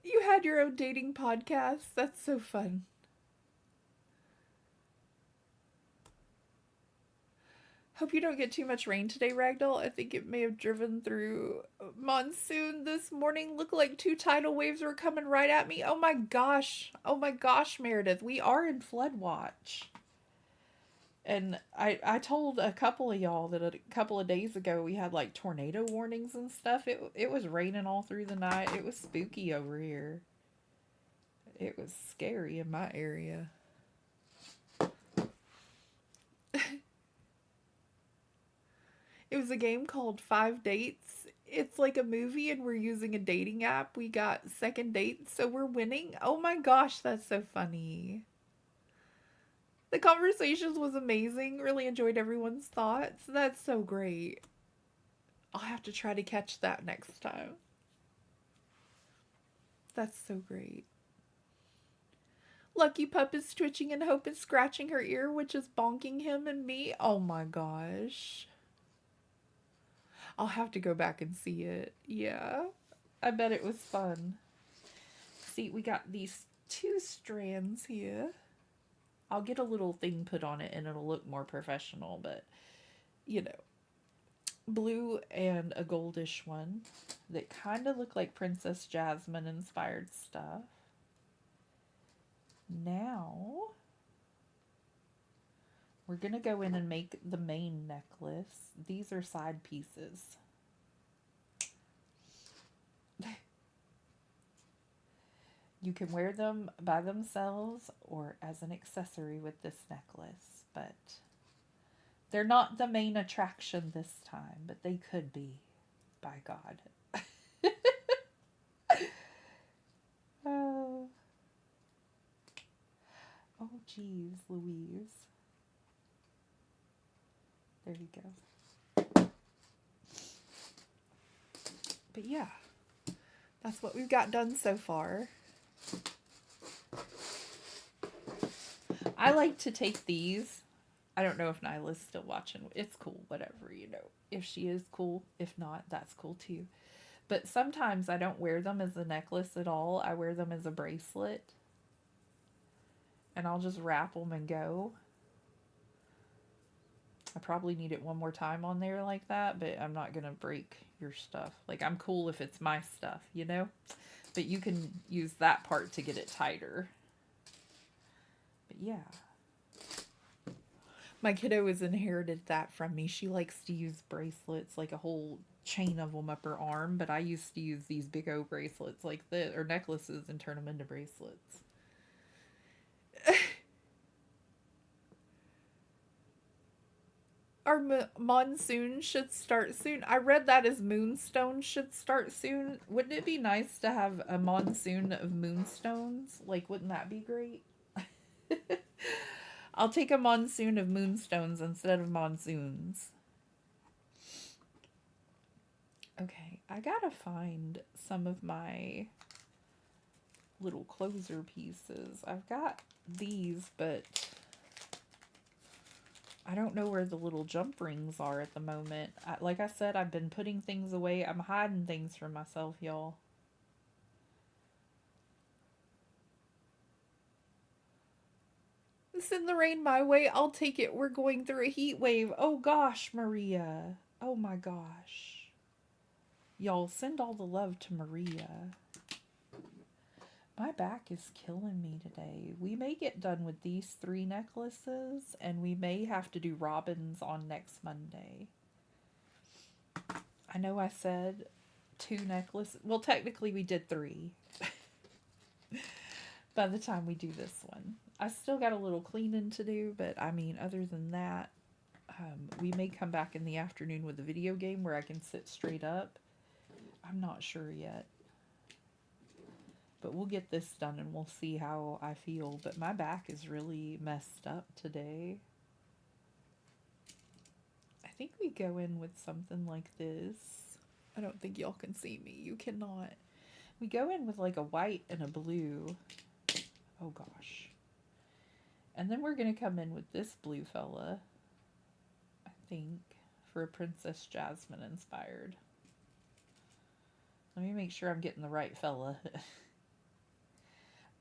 You had your own dating podcast? That's so fun. Hope you don't get too much rain today, Ragdoll. I think it may have driven through monsoon this morning. Look like two tidal waves were coming right at me. Oh my gosh. Oh my gosh, Meredith. We are in flood watch. And I told a couple of y'all that a couple of days ago we had like tornado warnings and stuff. It was raining all through the night. It was spooky over here. It was scary in my area. It was a game called Five Dates. It's like a movie and we're using a dating app. We got second dates, so we're winning. Oh my gosh, that's so funny. The conversations was amazing. Really enjoyed everyone's thoughts. That's so great. I'll have to try to catch that next time. That's so great. Lucky Pup is twitching and Hope is scratching her ear, which is bonking him and me. Oh my gosh. I'll have to go back and see it. Yeah. I bet it was fun. See, we got these two strands here. I'll get a little thing put on it and it'll look more professional, but you know. Blue and a goldish one that kind of look like Princess Jasmine inspired stuff. Now we're going to go in and make the main necklace. These are side pieces. You can wear them by themselves or as an accessory with this necklace, but they're not the main attraction this time, but they could be, by God. Oh, oh, geez, Louise. There you go. But yeah, that's what we've got done so far. I like to take these. I don't know if Nyla's still watching. It's cool, whatever, you know. If she is cool, if not, that's cool too. But sometimes I don't wear them as a necklace at all. I wear them as a bracelet. And I'll just wrap them and go. I probably need it one more time on there like that, but I'm not going to break your stuff. Like, I'm cool if it's my stuff, you know? But you can use that part to get it tighter. But yeah. My kiddo has inherited that from me. She likes to use bracelets, like a whole chain of them up her arm, but I used to use these big old bracelets like this, or necklaces, and turn them into bracelets. Our monsoon should start soon. I read that as moonstone should start soon. Wouldn't it be nice to have a monsoon of moonstones? Like, wouldn't that be great? I'll take a monsoon of moonstones instead of monsoons. Okay, I gotta find some of my little closer pieces. I've got these, but I don't know where the little jump rings are at the moment. Like I said, I've been putting things away. I'm hiding things from myself, y'all. Send the rain my way. I'll take it. We're going through a heat wave. Oh gosh, Maria. Oh my gosh. Y'all, send all the love to Maria. My back is killing me today. We may get done with these 3 necklaces, and we may have to do Robin's on next Monday. I know I said 2 necklaces. Well, technically we did 3. By the time we do this one. I still got a little cleaning to do, but I mean, other than that, we may come back in the afternoon with a video game where I can sit straight up. I'm not sure yet. But we'll get this done and we'll see how I feel. But my back is really messed up today. I think we go in with something like this. I don't think y'all can see me. You cannot. We go in with like a white and a blue. Oh gosh. And then we're going to come in with this blue fella. I think. For a Princess Jasmine inspired. Let me make sure I'm getting the right fella.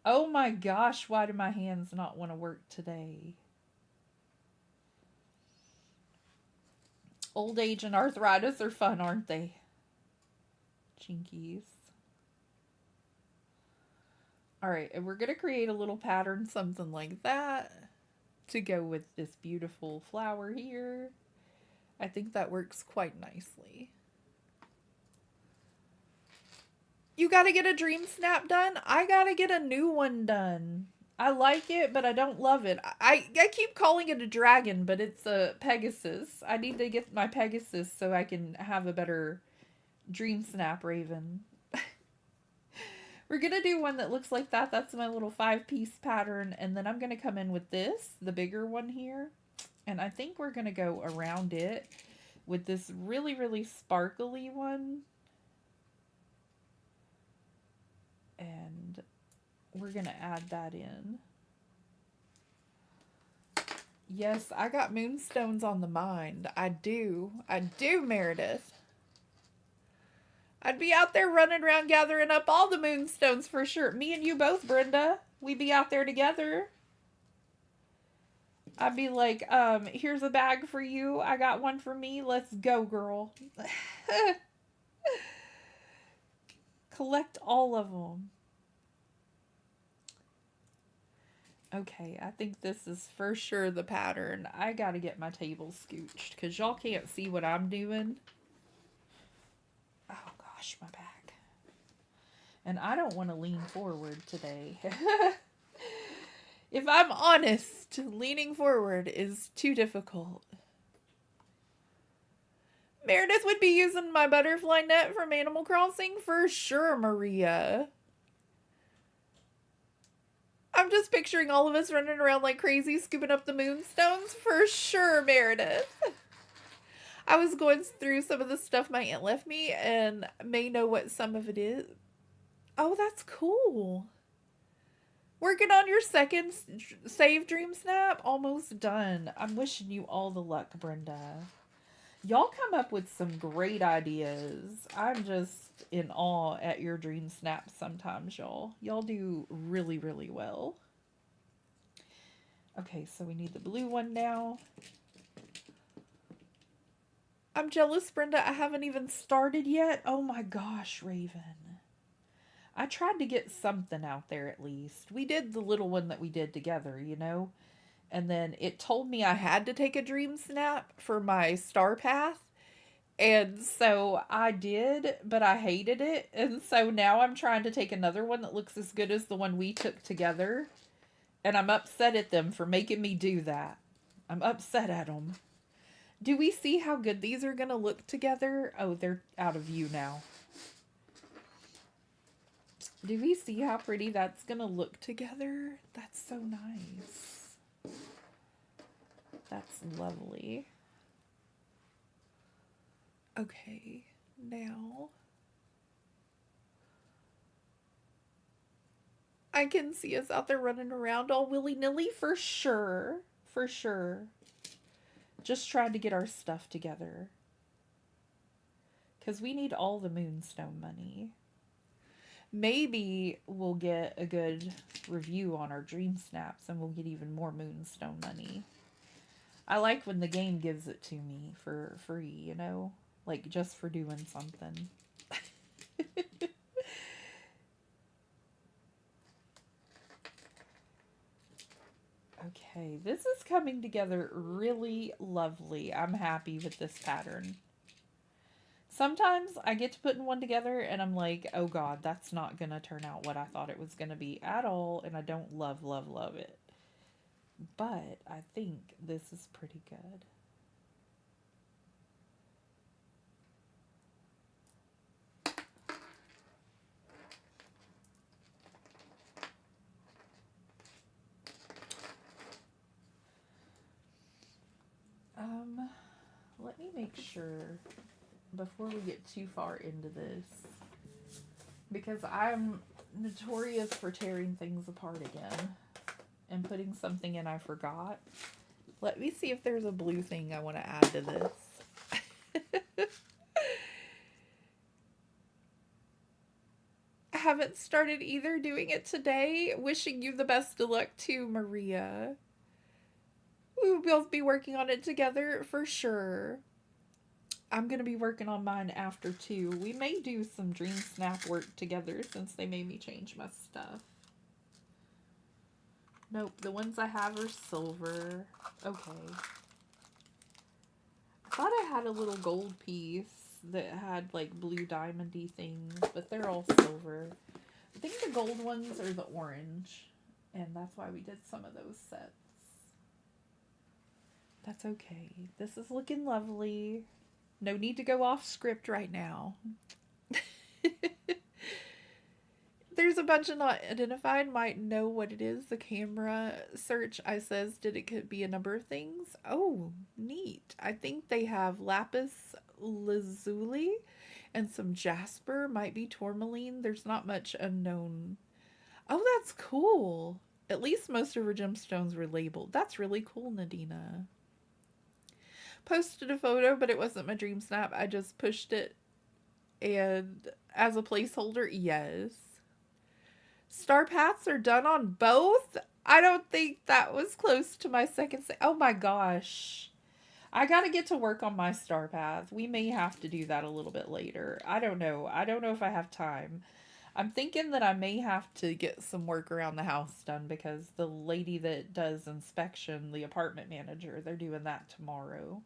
Oh my gosh, why do my hands not want to work today? Old age and arthritis are fun, aren't they? Jinkies. Alright, and we're going to create a little pattern, something like that, to go with this beautiful flower here. I think that works quite nicely. You gotta get a dream snap done? I gotta get a new one done. I like it, but I don't love it. I keep calling it a dragon, but it's a Pegasus. I need to get my Pegasus so I can have a better dream snap raven. We're gonna do one that looks like that. That's my little 5-piece pattern. And then I'm gonna come in with this, the bigger one here. And I think we're gonna go around it with this really, really sparkly one. And we're going to add that in. Yes, I got moonstones on the mind. I do. I do, Meredith. I'd be out there running around gathering up all the moonstones for sure. Me and you both, Brenda. We'd be out there together. I'd be like, here's a bag for you. I got one for me. Let's go, girl. Collect all of them. Okay, I think this is for sure the pattern. I gotta get my table scooched because y'all can't see what I'm doing. Oh gosh, my back. And I don't want to lean forward today. If I'm honest, leaning forward is too difficult. Meredith would be using my butterfly net from Animal Crossing for sure, Maria. I'm just picturing all of us running around like crazy, scooping up the moonstones for sure, Meredith. I was going through some of the stuff my aunt left me and may know what some of it is. Oh, that's cool. Working on your second save dream snap? Almost done. I'm wishing you all the luck, Brenda. Y'all come up with some great ideas. I'm just in awe at your dream snaps sometimes, y'all. Y'all do really, really well. Okay, so we need the blue one now. I'm jealous, Brenda. I haven't even started yet. Oh my gosh, Raven. I tried to get something out there at least. We did the little one that we did together, you know? And then it told me I had to take a dream snap for my star path. And so I did, but I hated it. And so now I'm trying to take another one that looks as good as the one we took together. And I'm upset at them for making me do that. I'm upset at them. Do we see how good these are going to look together? Oh, they're out of view now. Do we see how pretty that's going to look together? That's so nice. That's lovely. Okay, now I can see us out there running around all willy-nilly for sure. For sure. Just trying to get our stuff together. Because we need all the moonstone money. Maybe we'll get a good review on our dream snaps and we'll get even more moonstone money. I like when the game gives it to me for free, you know? Like, just for doing something. Okay, this is coming together really lovely. I'm happy with this pattern. Sometimes I get to putting one together and I'm like, oh God, that's not going to turn out what I thought it was going to be at all. And I don't love it. But I think this is pretty good. Let me make sure before we get too far into this, because I'm notorious for tearing things apart again and putting something in I forgot. Let me see if there's a blue thing I want to add to this. I haven't started either doing it today. Wishing you the best of luck too, Maria. We will both be working on it together for sure. I'm going to be working on mine after too. We may do some Dream Snap work together since they made me change my stuff. Nope, the ones I have are silver. Okay. I thought I had a little gold piece that had like blue diamondy things, but they're all silver. I think the gold ones are the orange, and that's why we did some of those sets. That's okay. This is looking lovely. No need to go off script right now. There's a bunch of not identified. Might know what it is. The camera search I says did it could be a number of things. Oh, neat. I think they have lapis lazuli and some jasper. Might be tourmaline. There's not much unknown. Oh, that's cool. At least most of her gemstones were labeled. That's really cool, Nadina. Posted a photo, but it wasn't my Dream Snap. I just pushed it and as a placeholder, yes. Star paths are done on both? I don't think that was close to my second oh my gosh. I gotta get to work on my star path. We may have to do that a little bit later. I don't know. I don't know if I have time. I'm thinking that I may have to get some work around the house done because the lady that does inspection, the apartment manager, they're doing that tomorrow.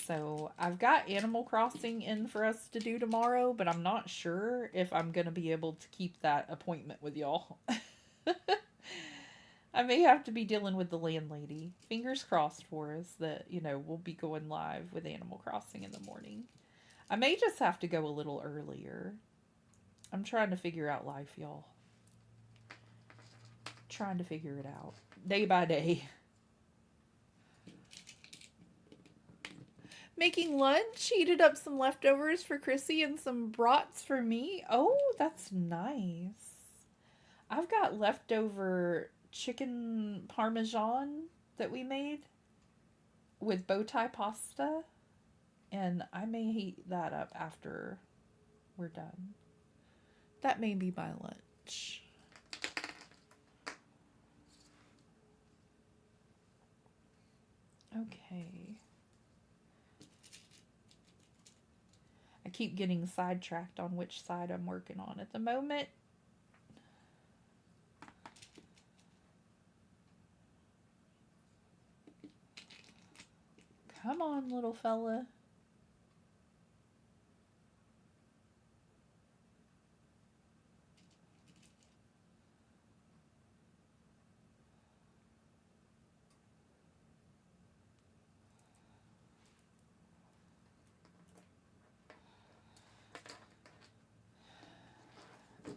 So I've got Animal Crossing in for us to do tomorrow, but I'm not sure if I'm going to be able to keep that appointment with y'all. I may have to be dealing with the landlady. Fingers crossed for us that, we'll be going live with Animal Crossing in the morning. I may just have to go a little earlier. I'm trying to figure out life, y'all. Trying to figure it out. Day by day. Making lunch, heated up some leftovers for Chrissy and some brats for me. Oh, that's nice. I've got leftover chicken parmesan that we made with bow tie pasta, and I may heat that up after we're done. That may be my lunch. Okay. I keep getting sidetracked on which side I'm working on at the moment. Come on, little fella.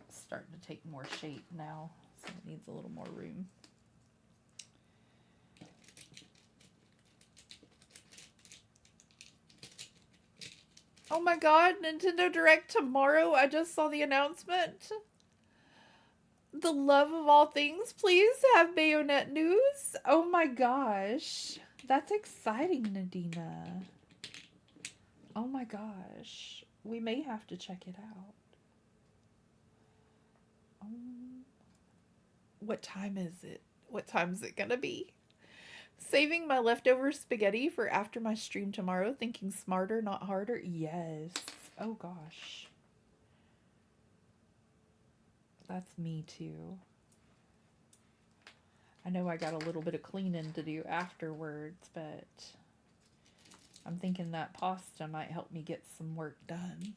Starting to take more shape now, so it needs a little more room. Oh my god, Nintendo Direct tomorrow. I just saw the announcement. The love of all things, please have Bayonet news. Oh my gosh. That's exciting, Nadina. Oh my gosh. We may have to check it out. What time is it? What time is it gonna be? Saving my leftover spaghetti for after my stream tomorrow. Thinking smarter, not harder. Yes. Oh gosh. That's me too. I know I got a little bit of cleaning to do afterwards, but I'm thinking that pasta might help me get some work done.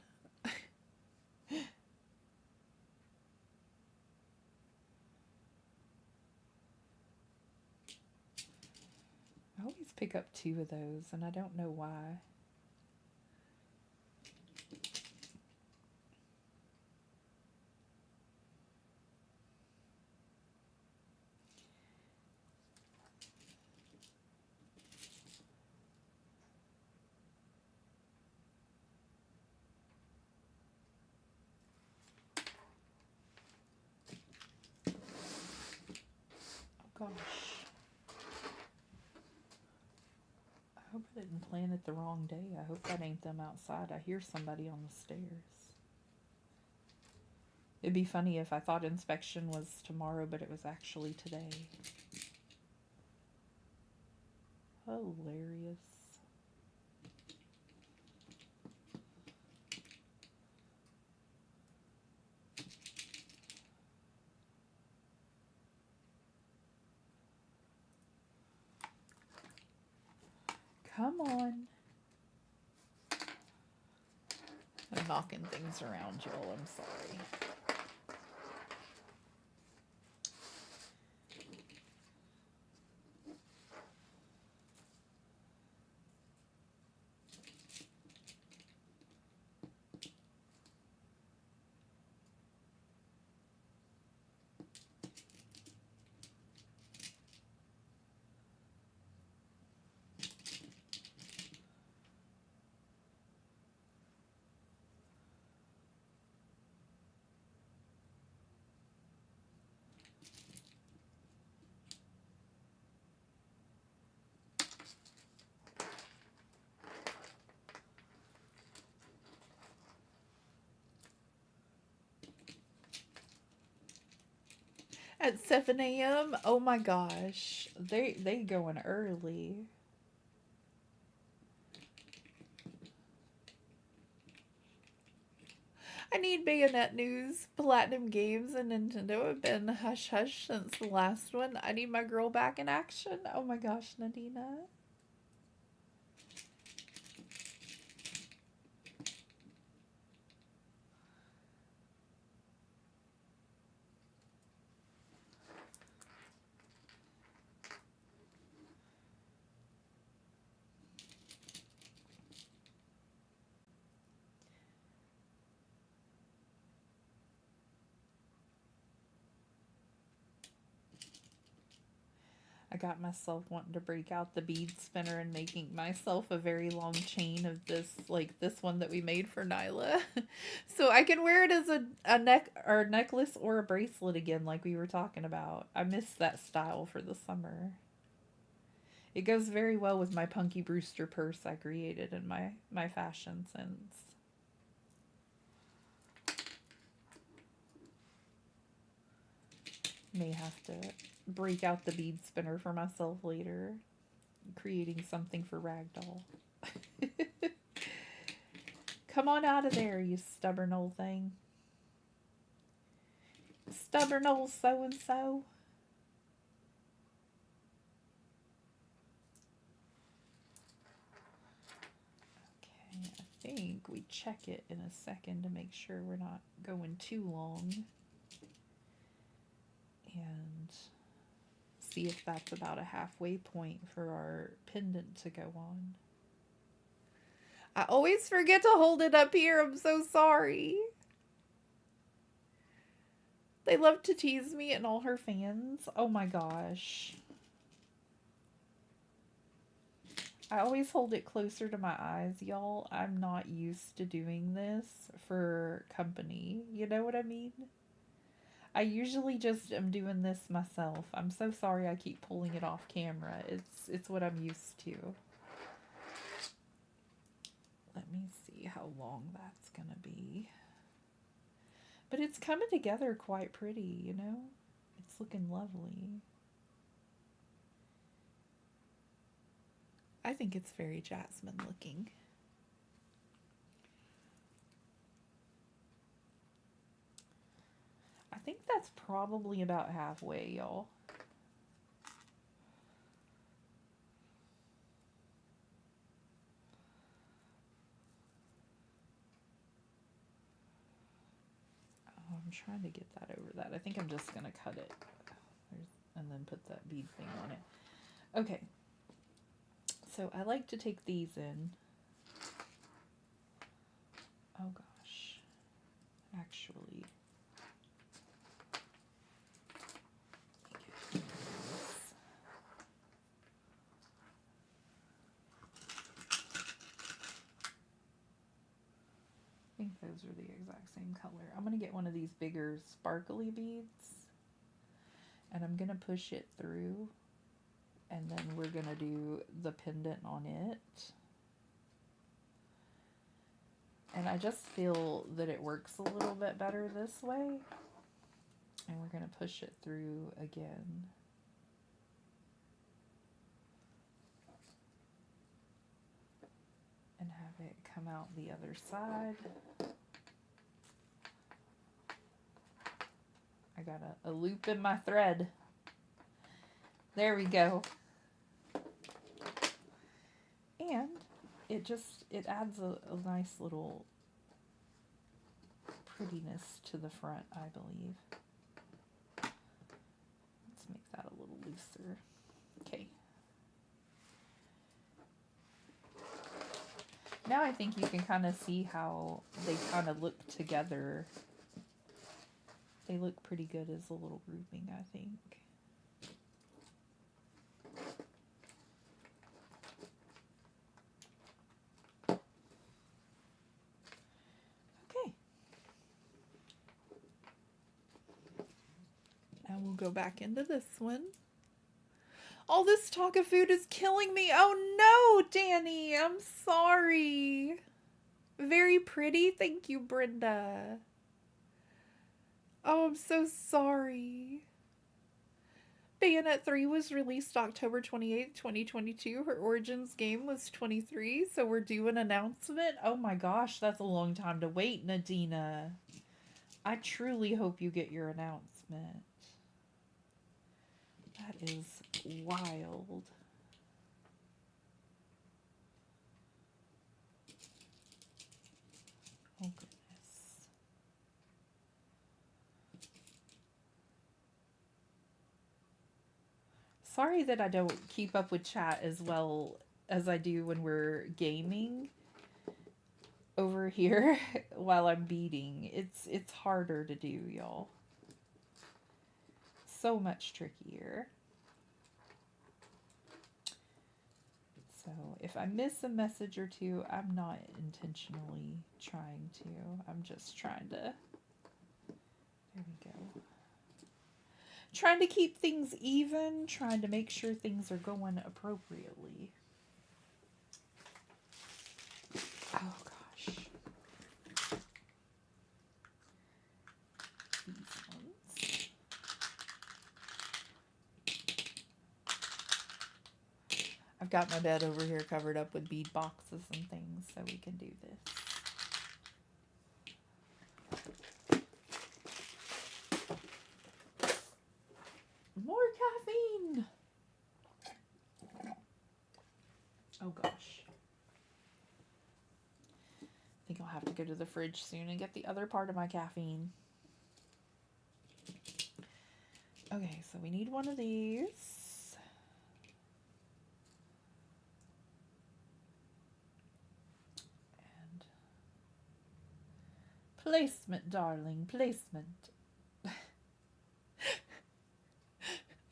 I always pick up 2 of those, and I don't know why. Oh gosh. I hope I didn't plan it the wrong day. I hope that ain't them outside. I hear somebody on the stairs. It'd be funny if I thought inspection was tomorrow, but it was actually today. Hilarious. Come on. I'm knocking things around, y'all. I'm sorry. At 7 a.m.? Oh my gosh. They going early. I need Bayonet news. Platinum Games and Nintendo have been hush hush since the last one. I need my girl back in action. Oh my gosh, Nadina. I got myself wanting to break out the bead spinner and making myself a very long chain of this, like this one that we made for Nyla. So I can wear it as a neck or necklace or a bracelet again, like we were talking about. I miss that style for the summer. It goes very well with my Punky Brewster purse I created in my fashion sense. May have to break out the bead spinner for myself later. Creating something for Ragdoll. Come on out of there, you stubborn old thing. Stubborn old so-and-so. Okay, I think we check it in a second to make sure we're not going too long. And see if that's about a halfway point for our pendant to go on. I always forget to hold it up here. I'm so sorry. They love to tease me and all her fans. Oh my gosh. I always hold it closer to my eyes, y'all. I'm not used to doing this for company. You know what I mean? I usually just am doing this myself. I'm so sorry I keep pulling it off camera. It's what I'm used to. Let me see how long that's gonna be. But it's coming together quite pretty, you know? It's looking lovely. I think it's very Jasmine looking. I think that's probably about halfway, y'all. Oh, I'm trying to get that over that. I think I'm just going to cut it and then put that bead thing on it. Okay. So I like to take these in. Oh gosh. Actually, I think those are the exact same color. I'm going to get one of these bigger sparkly beads and I'm going to push it through and then we're going to do the pendant on it. And I just feel that it works a little bit better this way. And we're going to push it through again. And have it come out the other side. I got a loop in my thread. There we go. And it adds a nice little prettiness to the front, I believe. Let's make that a little looser. Okay. Now I think you can kind of see how they kind of look together. They look pretty good as a little grouping, I think. Okay. Now we'll go back into this one. All this talk of food is killing me. Oh no, Danny, I'm sorry. Very pretty. Thank you, Brenda. Oh, I'm so sorry. Bayonetta 3 was released October 28th, 2022. Her Origins game was 23, so we're due an announcement. Oh my gosh, that's a long time to wait, Nadina. I truly hope you get your announcement. That is wild. Oh goodness. Sorry that I don't keep up with chat as well as I do when we're gaming over here while I'm beating. It's harder to do, y'all. So much trickier. So if I miss a message or two, I'm not intentionally trying to. I'm just trying to... There we go. Trying to keep things even, trying to make sure things are going appropriately. Oh gosh. These ones. I've got my bed over here covered up with bead boxes and things so we can do this. More caffeine! Oh gosh. I think I'll have to go to the fridge soon and get the other part of my caffeine. Okay, so we need one of these. And placement, darling, placement.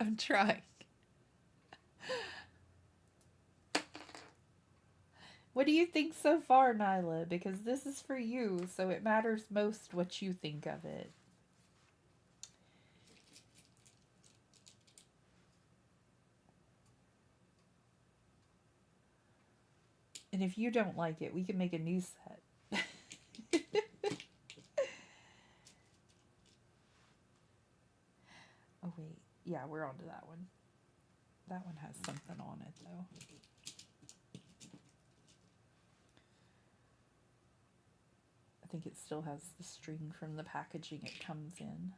I'm trying. What do you think so far, Nyla? Because this is for you, so it matters most what you think of it. And if you don't like it, we can make a new set. Oh, wait. Yeah, we're on to that one. That one has something on it, though. I think it still has the string from the packaging it comes in.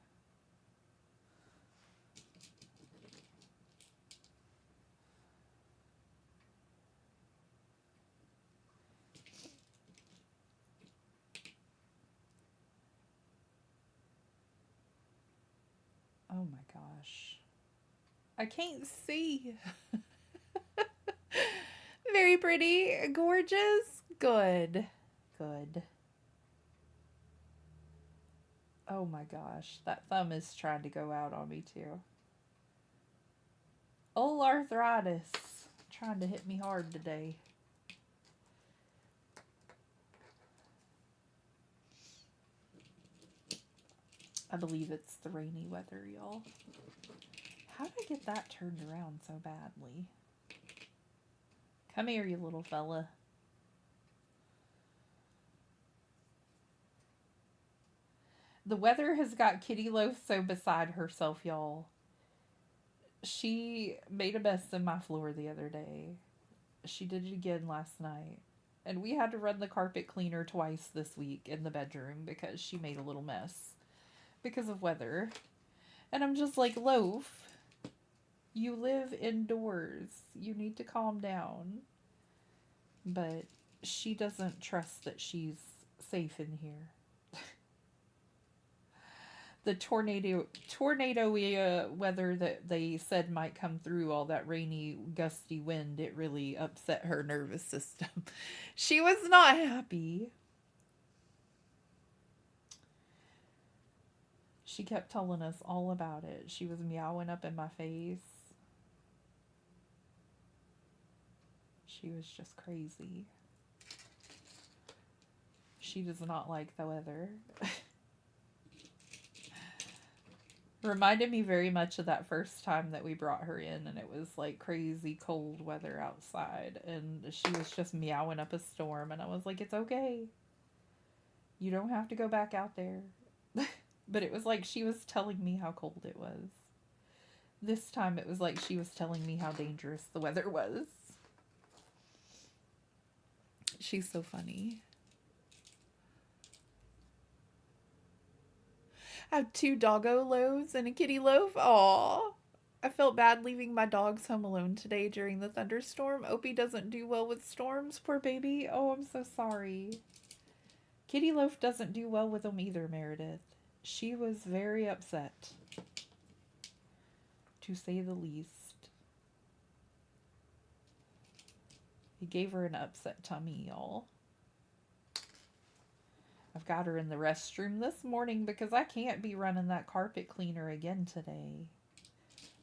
Oh my gosh. I can't see. Very pretty. Gorgeous. Good. Good. Oh my gosh. That thumb is trying to go out on me too. Old arthritis. Trying to hit me hard today. I believe it's the rainy weather, y'all. How did I get that turned around so badly? Come here, you little fella. The weather has got Kitty Loaf so beside herself, y'all. She made a mess in my floor the other day. She did it again last night. And we had to run the carpet cleaner twice this week in the bedroom because she made a little mess because of weather. And I'm just like, Loaf, you live indoors. You need to calm down. But she doesn't trust that she's safe in here. The tornado weather that they said might come through, all that rainy gusty wind, it really upset her nervous system. She was not happy. She kept telling us all about it. She was meowing up in my face. She was just crazy. She does not like the weather. Reminded me very much of that first time that we brought her in, and it was like crazy cold weather outside, and she was just meowing up a storm, and I was like, it's okay. You don't have to go back out there. But it was like she was telling me how cold it was. This time it was like she was telling me how dangerous the weather was. She's so funny. I have 2 doggo loaves and a kitty loaf. Aw. I felt bad leaving my dogs home alone today during the thunderstorm. Opie doesn't do well with storms, poor baby. Oh, I'm so sorry. Kitty Loaf doesn't do well with them either, Meredith. She was very upset, to say the least. It gave her an upset tummy, y'all. I've got her in the restroom this morning because I can't be running that carpet cleaner again today.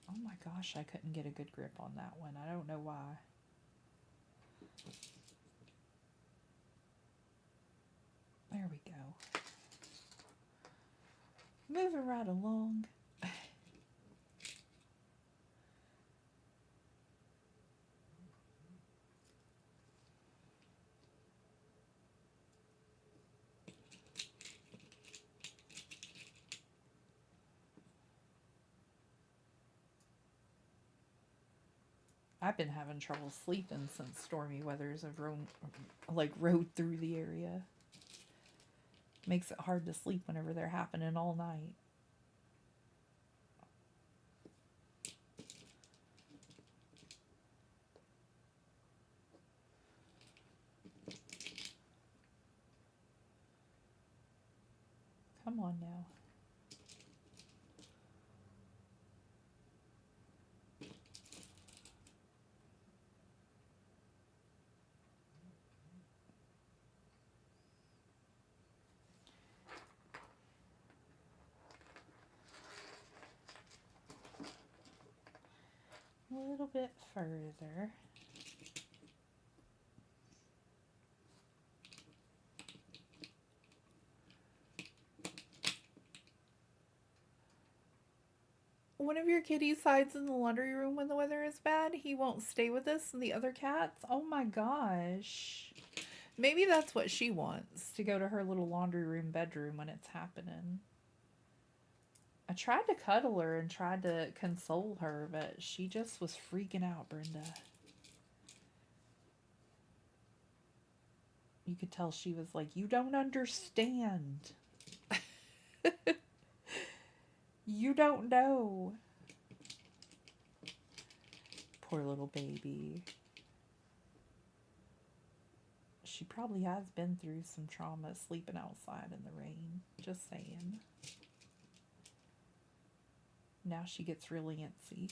Oh my gosh, I couldn't get a good grip on that one. I don't know why. There we go. Moving right along. I've been having trouble sleeping since stormy weathers have rode through the area. Makes it hard to sleep whenever they're happening all night. Come on now. A little bit further. One of your kitties hides in the laundry room when the weather is bad. He won't stay with us and the other cats. Oh my gosh. Maybe that's what she wants, to go to her little laundry room bedroom when it's happening. I tried to cuddle her and tried to console her, but she just was freaking out, Brenda. You could tell she was like, you don't understand. You don't know. Poor little baby. She probably has been through some trauma sleeping outside in the rain. Just saying. Now she gets really antsy.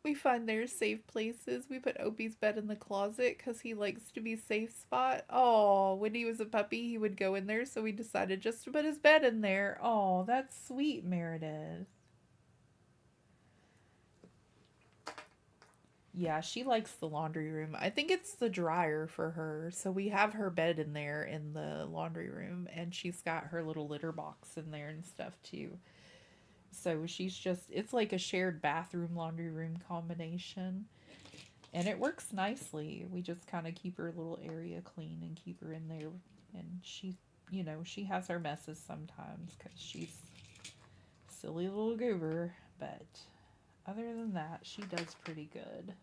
We find their safe places. We put Opie's bed in the closet because he likes to be safe spot. Oh, when he was a puppy, he would go in there, so we decided just to put his bed in there. Oh, that's sweet, Meredith. Yeah, she likes the laundry room. I think it's the dryer for her. So we have her bed in there in the laundry room, and she's got her little litter box in there and stuff too. So she's just, it's like a shared bathroom laundry room combination. And it works nicely. We just kind of keep her little area clean and keep her in there. And she, she has her messes sometimes because she's a silly little goober. But other than that, she does pretty good.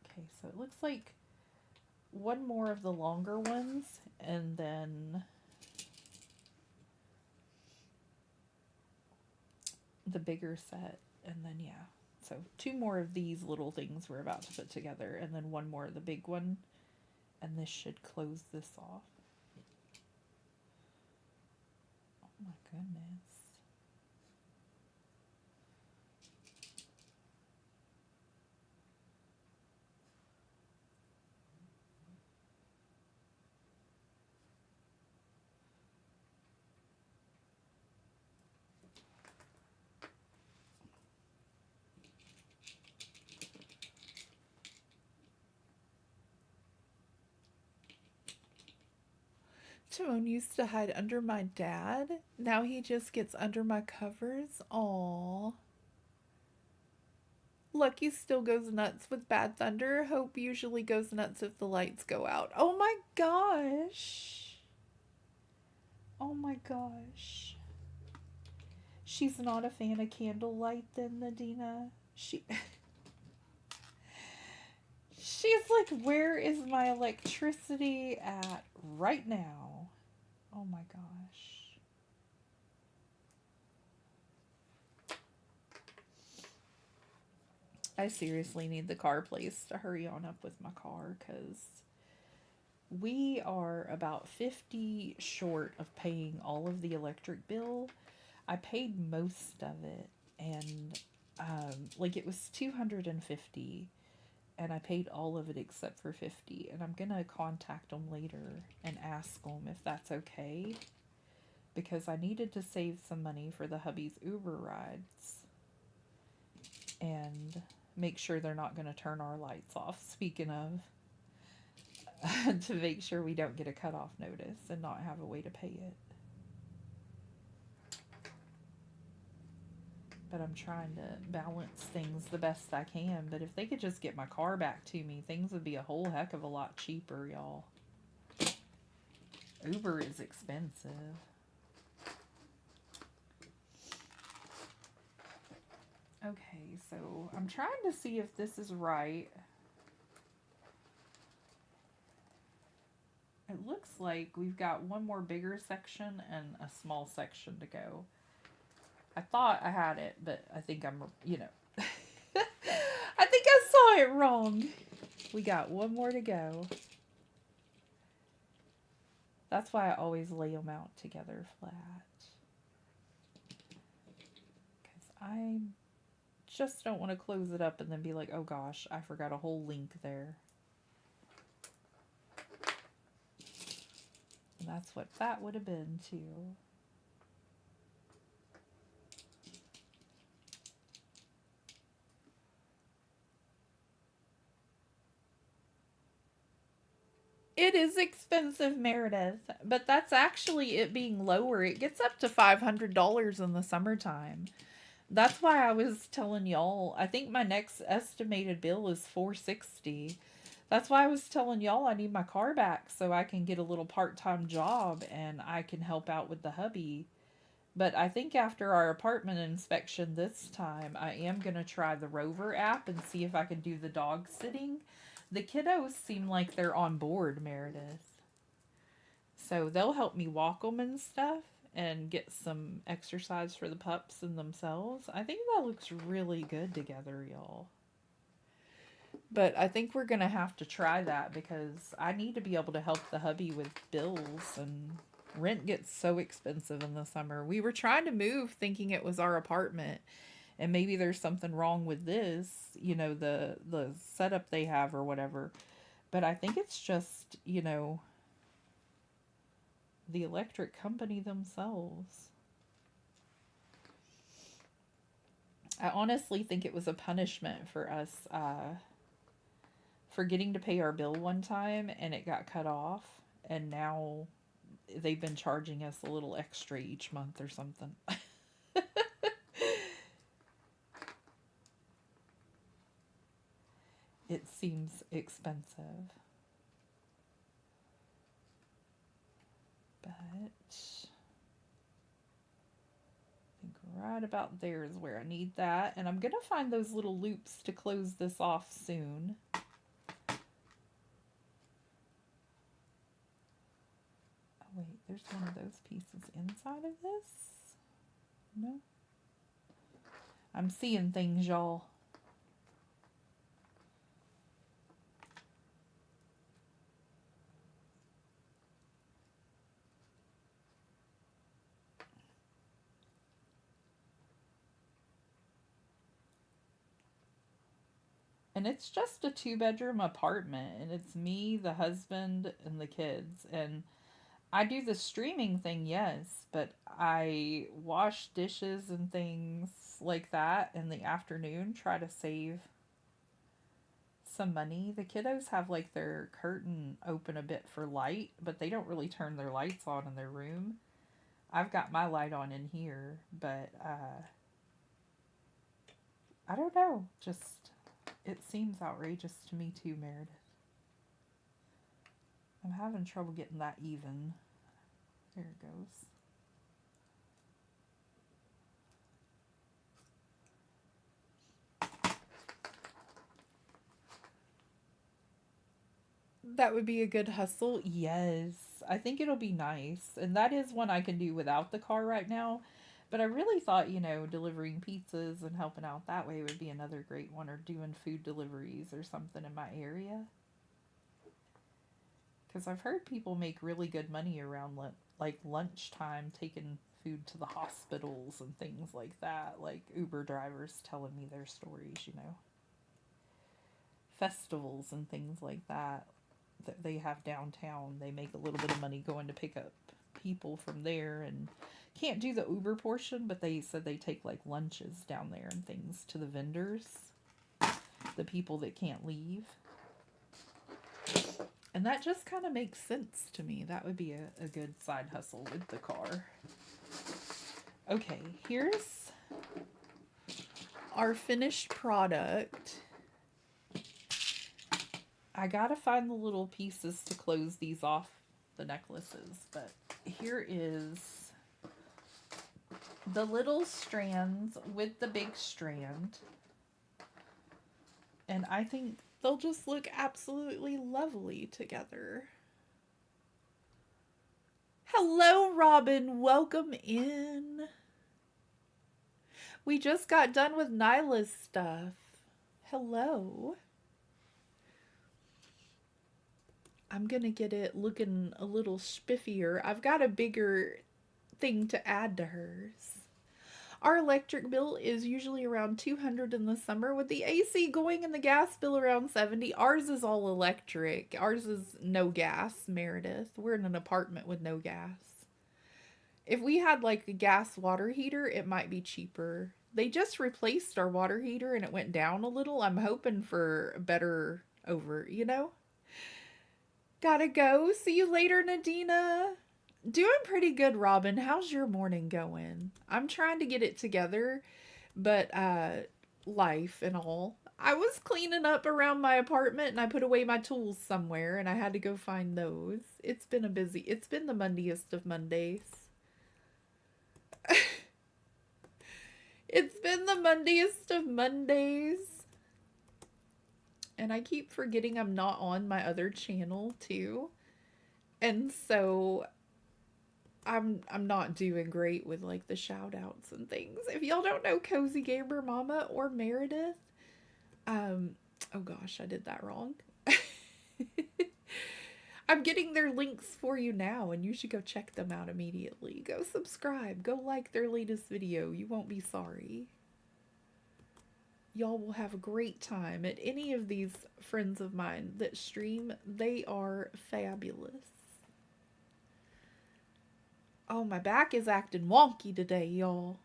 Okay, so it looks like one more of the longer ones, and then the bigger set, and then yeah. So 2 more of these little things we're about to put together, and then 1 more of the big one, and this should close this off. Oh my goodness. Timon used to hide under my dad. Now he just gets under my covers. Aww. Lucky still goes nuts with Bad Thunder. Hope usually goes nuts if the lights go out. Oh my gosh. Oh my gosh. She's not a fan of candlelight then, Nadina. She's like, where is my electricity at right now? Oh my gosh. I seriously need the car place to hurry on up with my car because we are about 50 short of paying all of the electric bill. I paid most of it, and like it was 250, and I paid all of it except for 50, and I'm gonna contact them later and ask them if that's okay, because I needed to save some money for the hubby's Uber rides and make sure they're not going to turn our lights off, speaking of, to make sure we don't get a cutoff notice and not have a way to pay it. But I'm trying to balance things the best I can. But if they could just get my car back to me, things would be a whole heck of a lot cheaper, y'all. Uber is expensive. Okay, so I'm trying to see if this is right. It looks like we've got one more bigger section and a small section to go. I thought I had it, but I think I'm, you know, I think I saw it wrong. We got one more to go. That's why I always lay them out together flat. Because I just don't want to close it up and then be like, oh gosh, I forgot a whole link there. And that's what that would have been too. It is expensive, Meredith, but that's actually it being lower. It gets up to $500 in the summertime. That's why I was telling y'all, I think my next estimated bill is $460. That's why I was telling y'all I need my car back so I can get a little part-time job and I can help out with the hubby. But I think after our apartment inspection this time, I am going to try the Rover app and see if I can do the dog sitting. The kiddos seem like they're on board, Meredith. So they'll help me walk them and stuff and get some exercise for the pups and themselves. I think that looks really good together, y'all. But I think we're going to have to try that because I need to be able to help the hubby with bills, and rent gets so expensive in the summer. We were trying to move thinking it was our apartment, and maybe there's something wrong with this, you know, the setup they have or whatever. But I think it's just, you know, the electric company themselves. I honestly think it was a punishment for us forgetting to pay our bill one time and it got cut off, and now they've been charging us a little extra each month or something. It seems expensive. But I think right about there is where I need that. And I'm going to find those little loops to close this off soon. Oh wait, there's one of those pieces inside of this? No? I'm seeing things, y'all. And it's just a 2 bedroom apartment, and it's me, the husband, and the kids. And I do the streaming thing, yes, but I wash dishes and things like that in the afternoon, try to save some money. The kiddos have like their curtain open a bit for light, but they don't really turn their lights on in their room. I've got my light on in here, but I don't know. Just it seems outrageous to me too, Meredith. I'm having trouble getting that even. There it goes. That would be a good hustle. Yes. I think it'll be nice. And that is one I can do without the car right now. But I really thought, delivering pizzas and helping out that way would be another great one, or doing food deliveries or something in my area. Because I've heard people make really good money around like lunchtime taking food to the hospitals and things like that. Like Uber drivers telling me their stories. Festivals and things like that they have downtown. They make a little bit of money going to pick up people from there, and can't do the Uber portion, but they said they take like lunches down there and things to the vendors, the people that can't leave. And that just kind of makes sense to me. That would be a good side hustle with the car. Okay, here's our finished product. I gotta find the little pieces to close these off, the necklaces, but here is the little strands with the big strand. And I think they'll just look absolutely lovely together. Hello, Robin. Welcome in. We just got done with Nyla's stuff. Hello. I'm going to get it looking a little spiffier. I've got a bigger thing to add to hers. Our electric bill is usually around $200 in the summer, with the AC going and the gas bill around $70. Ours is all electric. Ours is no gas, Meredith. We're in an apartment with no gas. If we had like a gas water heater, it might be cheaper. They just replaced our water heater and it went down a little. I'm hoping for better over. Gotta go. See you later, Nadina. Doing pretty good, Robin. How's your morning going? I'm trying to get it together, but life and all. I was cleaning up around my apartment and I put away my tools somewhere and I had to go find those. It's been the Monday-est of Mondays. It's been the Monday-est of Mondays. And I keep forgetting I'm not on my other channel too. And so I'm not doing great with like the shout outs and things. If y'all don't know Cozy Gamer Mama or Meredith, oh gosh, I did that wrong. I'm getting their links for you now and you should go check them out immediately. Go subscribe, go like their latest video. You won't be sorry. Y'all will have a great time at any of these friends of mine that stream. They are fabulous. Oh, my back is acting wonky today, y'all.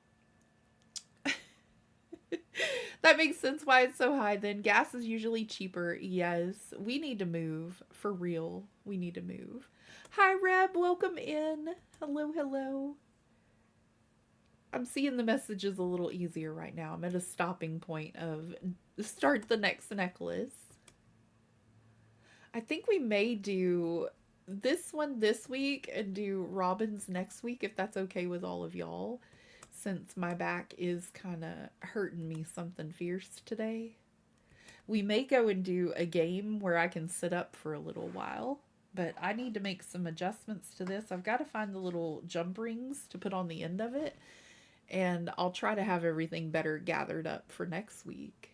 That makes sense why it's so high then. Gas is usually cheaper. Yes, we need to move. For real, we need to move. Hi, Reb. Welcome in. Hello, hello. I'm seeing the messages a little easier right now. I'm at a stopping point of start the next necklace. I think we may do this one this week and do Robin's next week, if that's okay with all of y'all, since my back is kind of hurting me something fierce today. We may go and do a game where I can sit up for a little while, but I need to make some adjustments to this. I've got to find the little jump rings to put on the end of it, and I'll try to have everything better gathered up for next week.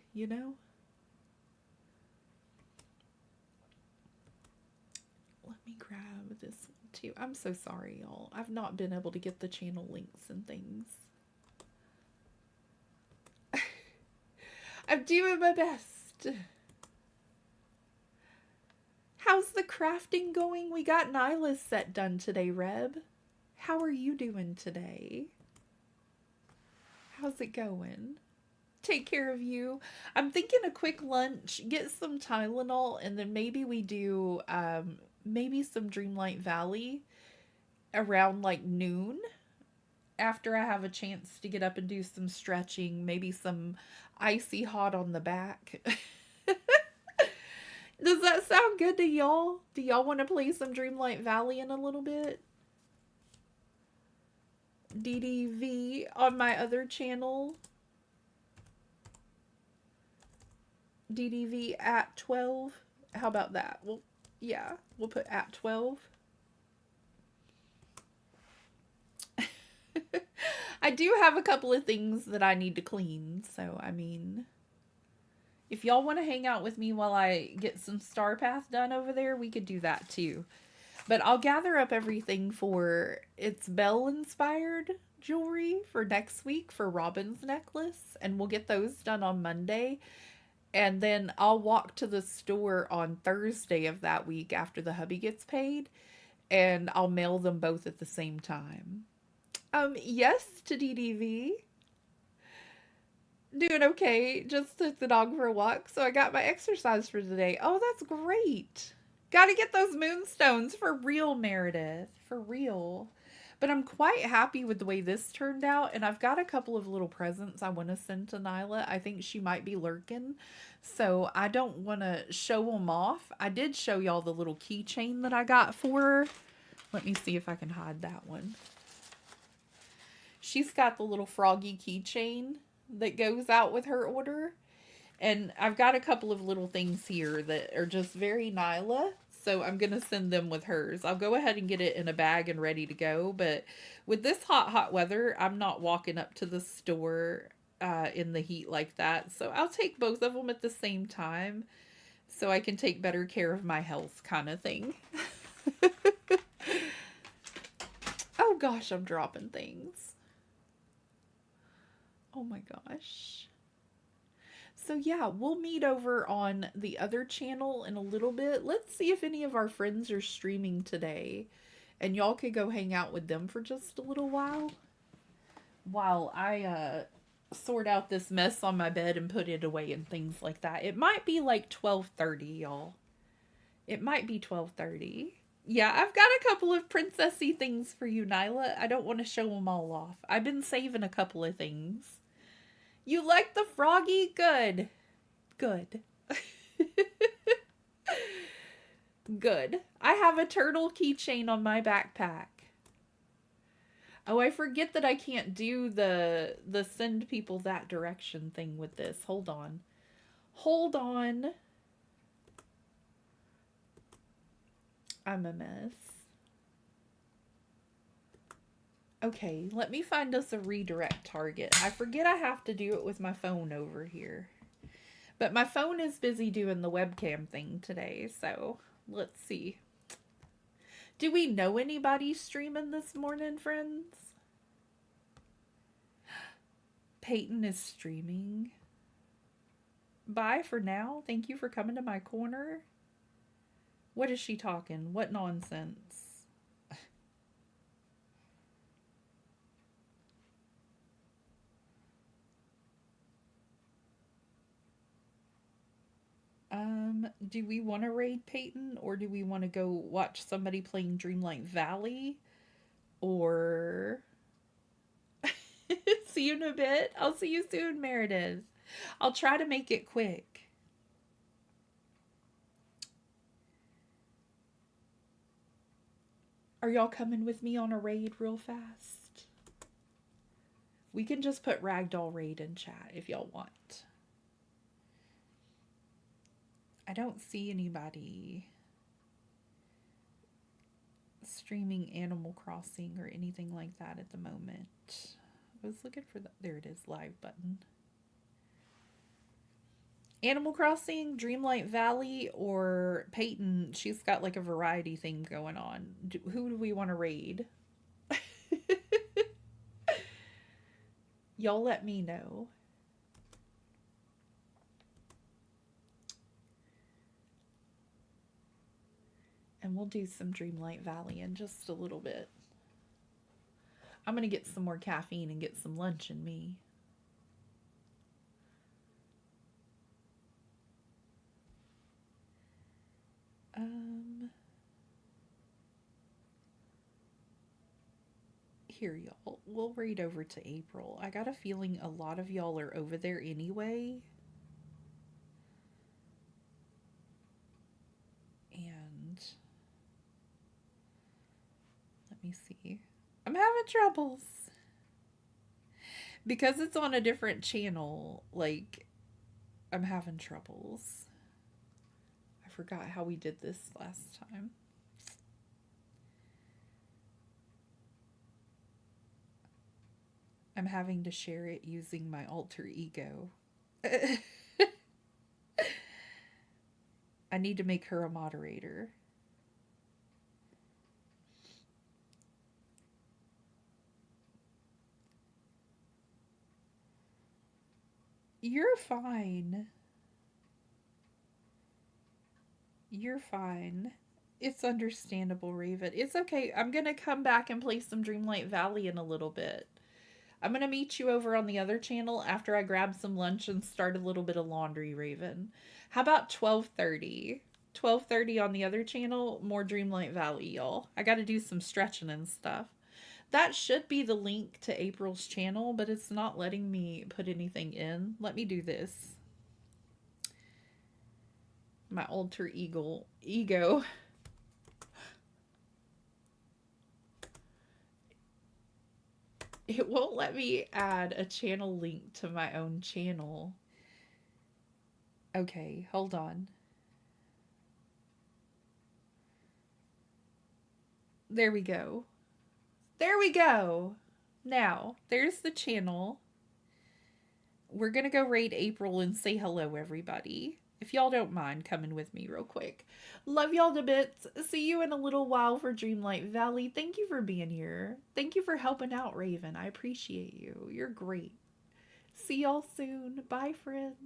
Let me grab this one too. I'm so sorry, y'all. I've not been able to get the channel links and things. I'm doing my best. How's the crafting going? We got Nyla's set done today, Reb. How are you doing today? How's it going? Take care of you. I'm thinking a quick lunch, get some Tylenol, and then maybe we do maybe some Dreamlight Valley around like noon after I have a chance to get up and do some stretching, maybe some icy hot on the back. Does that sound good to y'all? Do y'all want to play some Dreamlight Valley in a little bit? DDV on my other channel. DDV at 12. How about that? Well, yeah, we'll put at 12. I do have a couple of things that I need to clean, so I mean, if y'all want to hang out with me while I get some Star Path done over there, we could do that too. But I'll gather up everything for it's Belle inspired jewelry for next week for Robin's necklace, and we'll get those done on Monday. And then I'll walk to the store on Thursday of that week after the hubby gets paid, and I'll mail them both at the same time. Yes to DDV. Doing okay. Just took the dog for a walk, so I got my exercise for today. Oh, that's great. Gotta get those moonstones for real, Meredith. For real. But I'm quite happy with the way this turned out, and I've got a couple of little presents I want to send to Nyla. I think she might be lurking, so I don't want to show them off. I did show y'all the little keychain that I got for her. Let me see if I can hide that one. She's got the little froggy keychain that goes out with her order. And I've got a couple of little things here that are just very Nyla. So I'm going to send them with hers. I'll go ahead and get it in a bag and ready to go. But with this hot weather, I'm not walking up to the store in the heat like that. So I'll take both of them at the same time so I can take better care of my health kind of thing. Oh gosh, I'm dropping things. Oh my gosh. So yeah, we'll meet over on the other channel in a little bit. Let's see if any of our friends are streaming today. And y'all could go hang out with them for just a little while I sort out this mess on my bed and put it away and things like that. It might be like 12:30, y'all. It might be 12:30. Yeah, I've got a couple of princessy things for you, Nyla. I don't want to show them all off. I've been saving a couple of things. You like the froggy? Good. Good. Good. I have a turtle keychain on my backpack. Oh, I forget that I can't do the send people that direction thing with this. Hold on. Hold on. I'm a mess. Okay, let me find us a redirect target. I forget I have to do it with my phone over here. But my phone is busy doing the webcam thing today, so let's see. Do we know anybody streaming this morning, friends? Peyton is streaming. Bye for now. Thank you for coming to my corner. What is she talking? What nonsense? Do we want to raid Peyton, or do we want to go watch somebody playing Dreamlight Valley? Or see you in a bit. I'll see you soon, Meredith. I'll try to make it quick. Are y'all coming with me on a raid real fast? We can just put Ragdoll Raid in chat if y'all want. I don't see anybody streaming Animal Crossing or anything like that at the moment. I was looking for the, there it is, live button. Animal Crossing, Dreamlight Valley, or Peyton. She's got like a variety thing going on. Who do we want to raid? Y'all let me know. we'll do some Dreamlight Valley in just a little bit. I'm going to get some more caffeine and get some lunch in me. Here, y'all. We'll read over to April. I got a feeling a lot of y'all are over there anyway. And let me see. I'm having troubles. Because it's on a different channel, like, I'm having troubles. I forgot how we did this last time. I'm having to share it using my alter ego. I need to make her a moderator. You're fine. You're fine. It's understandable, Raven. It's okay. I'm going to come back and play some Dreamlight Valley in a little bit. I'm going to meet you over on the other channel after I grab some lunch and start a little bit of laundry, Raven. How about 12:30? 12:30 on the other channel, more Dreamlight Valley, y'all. I got to do some stretching and stuff. That should be the link to April's channel, but it's not letting me put anything in. Let me do this. My alter ego. It won't let me add a channel link to my own channel. Okay, hold on. There we go. There we go. Now, there's the channel. We're going to go raid April and say hello, everybody. If y'all don't mind coming with me real quick. Love y'all to bits. See you in a little while for Dreamlight Valley. Thank you for being here. Thank you for helping out, Raven. I appreciate you. You're great. See y'all soon. Bye, friends.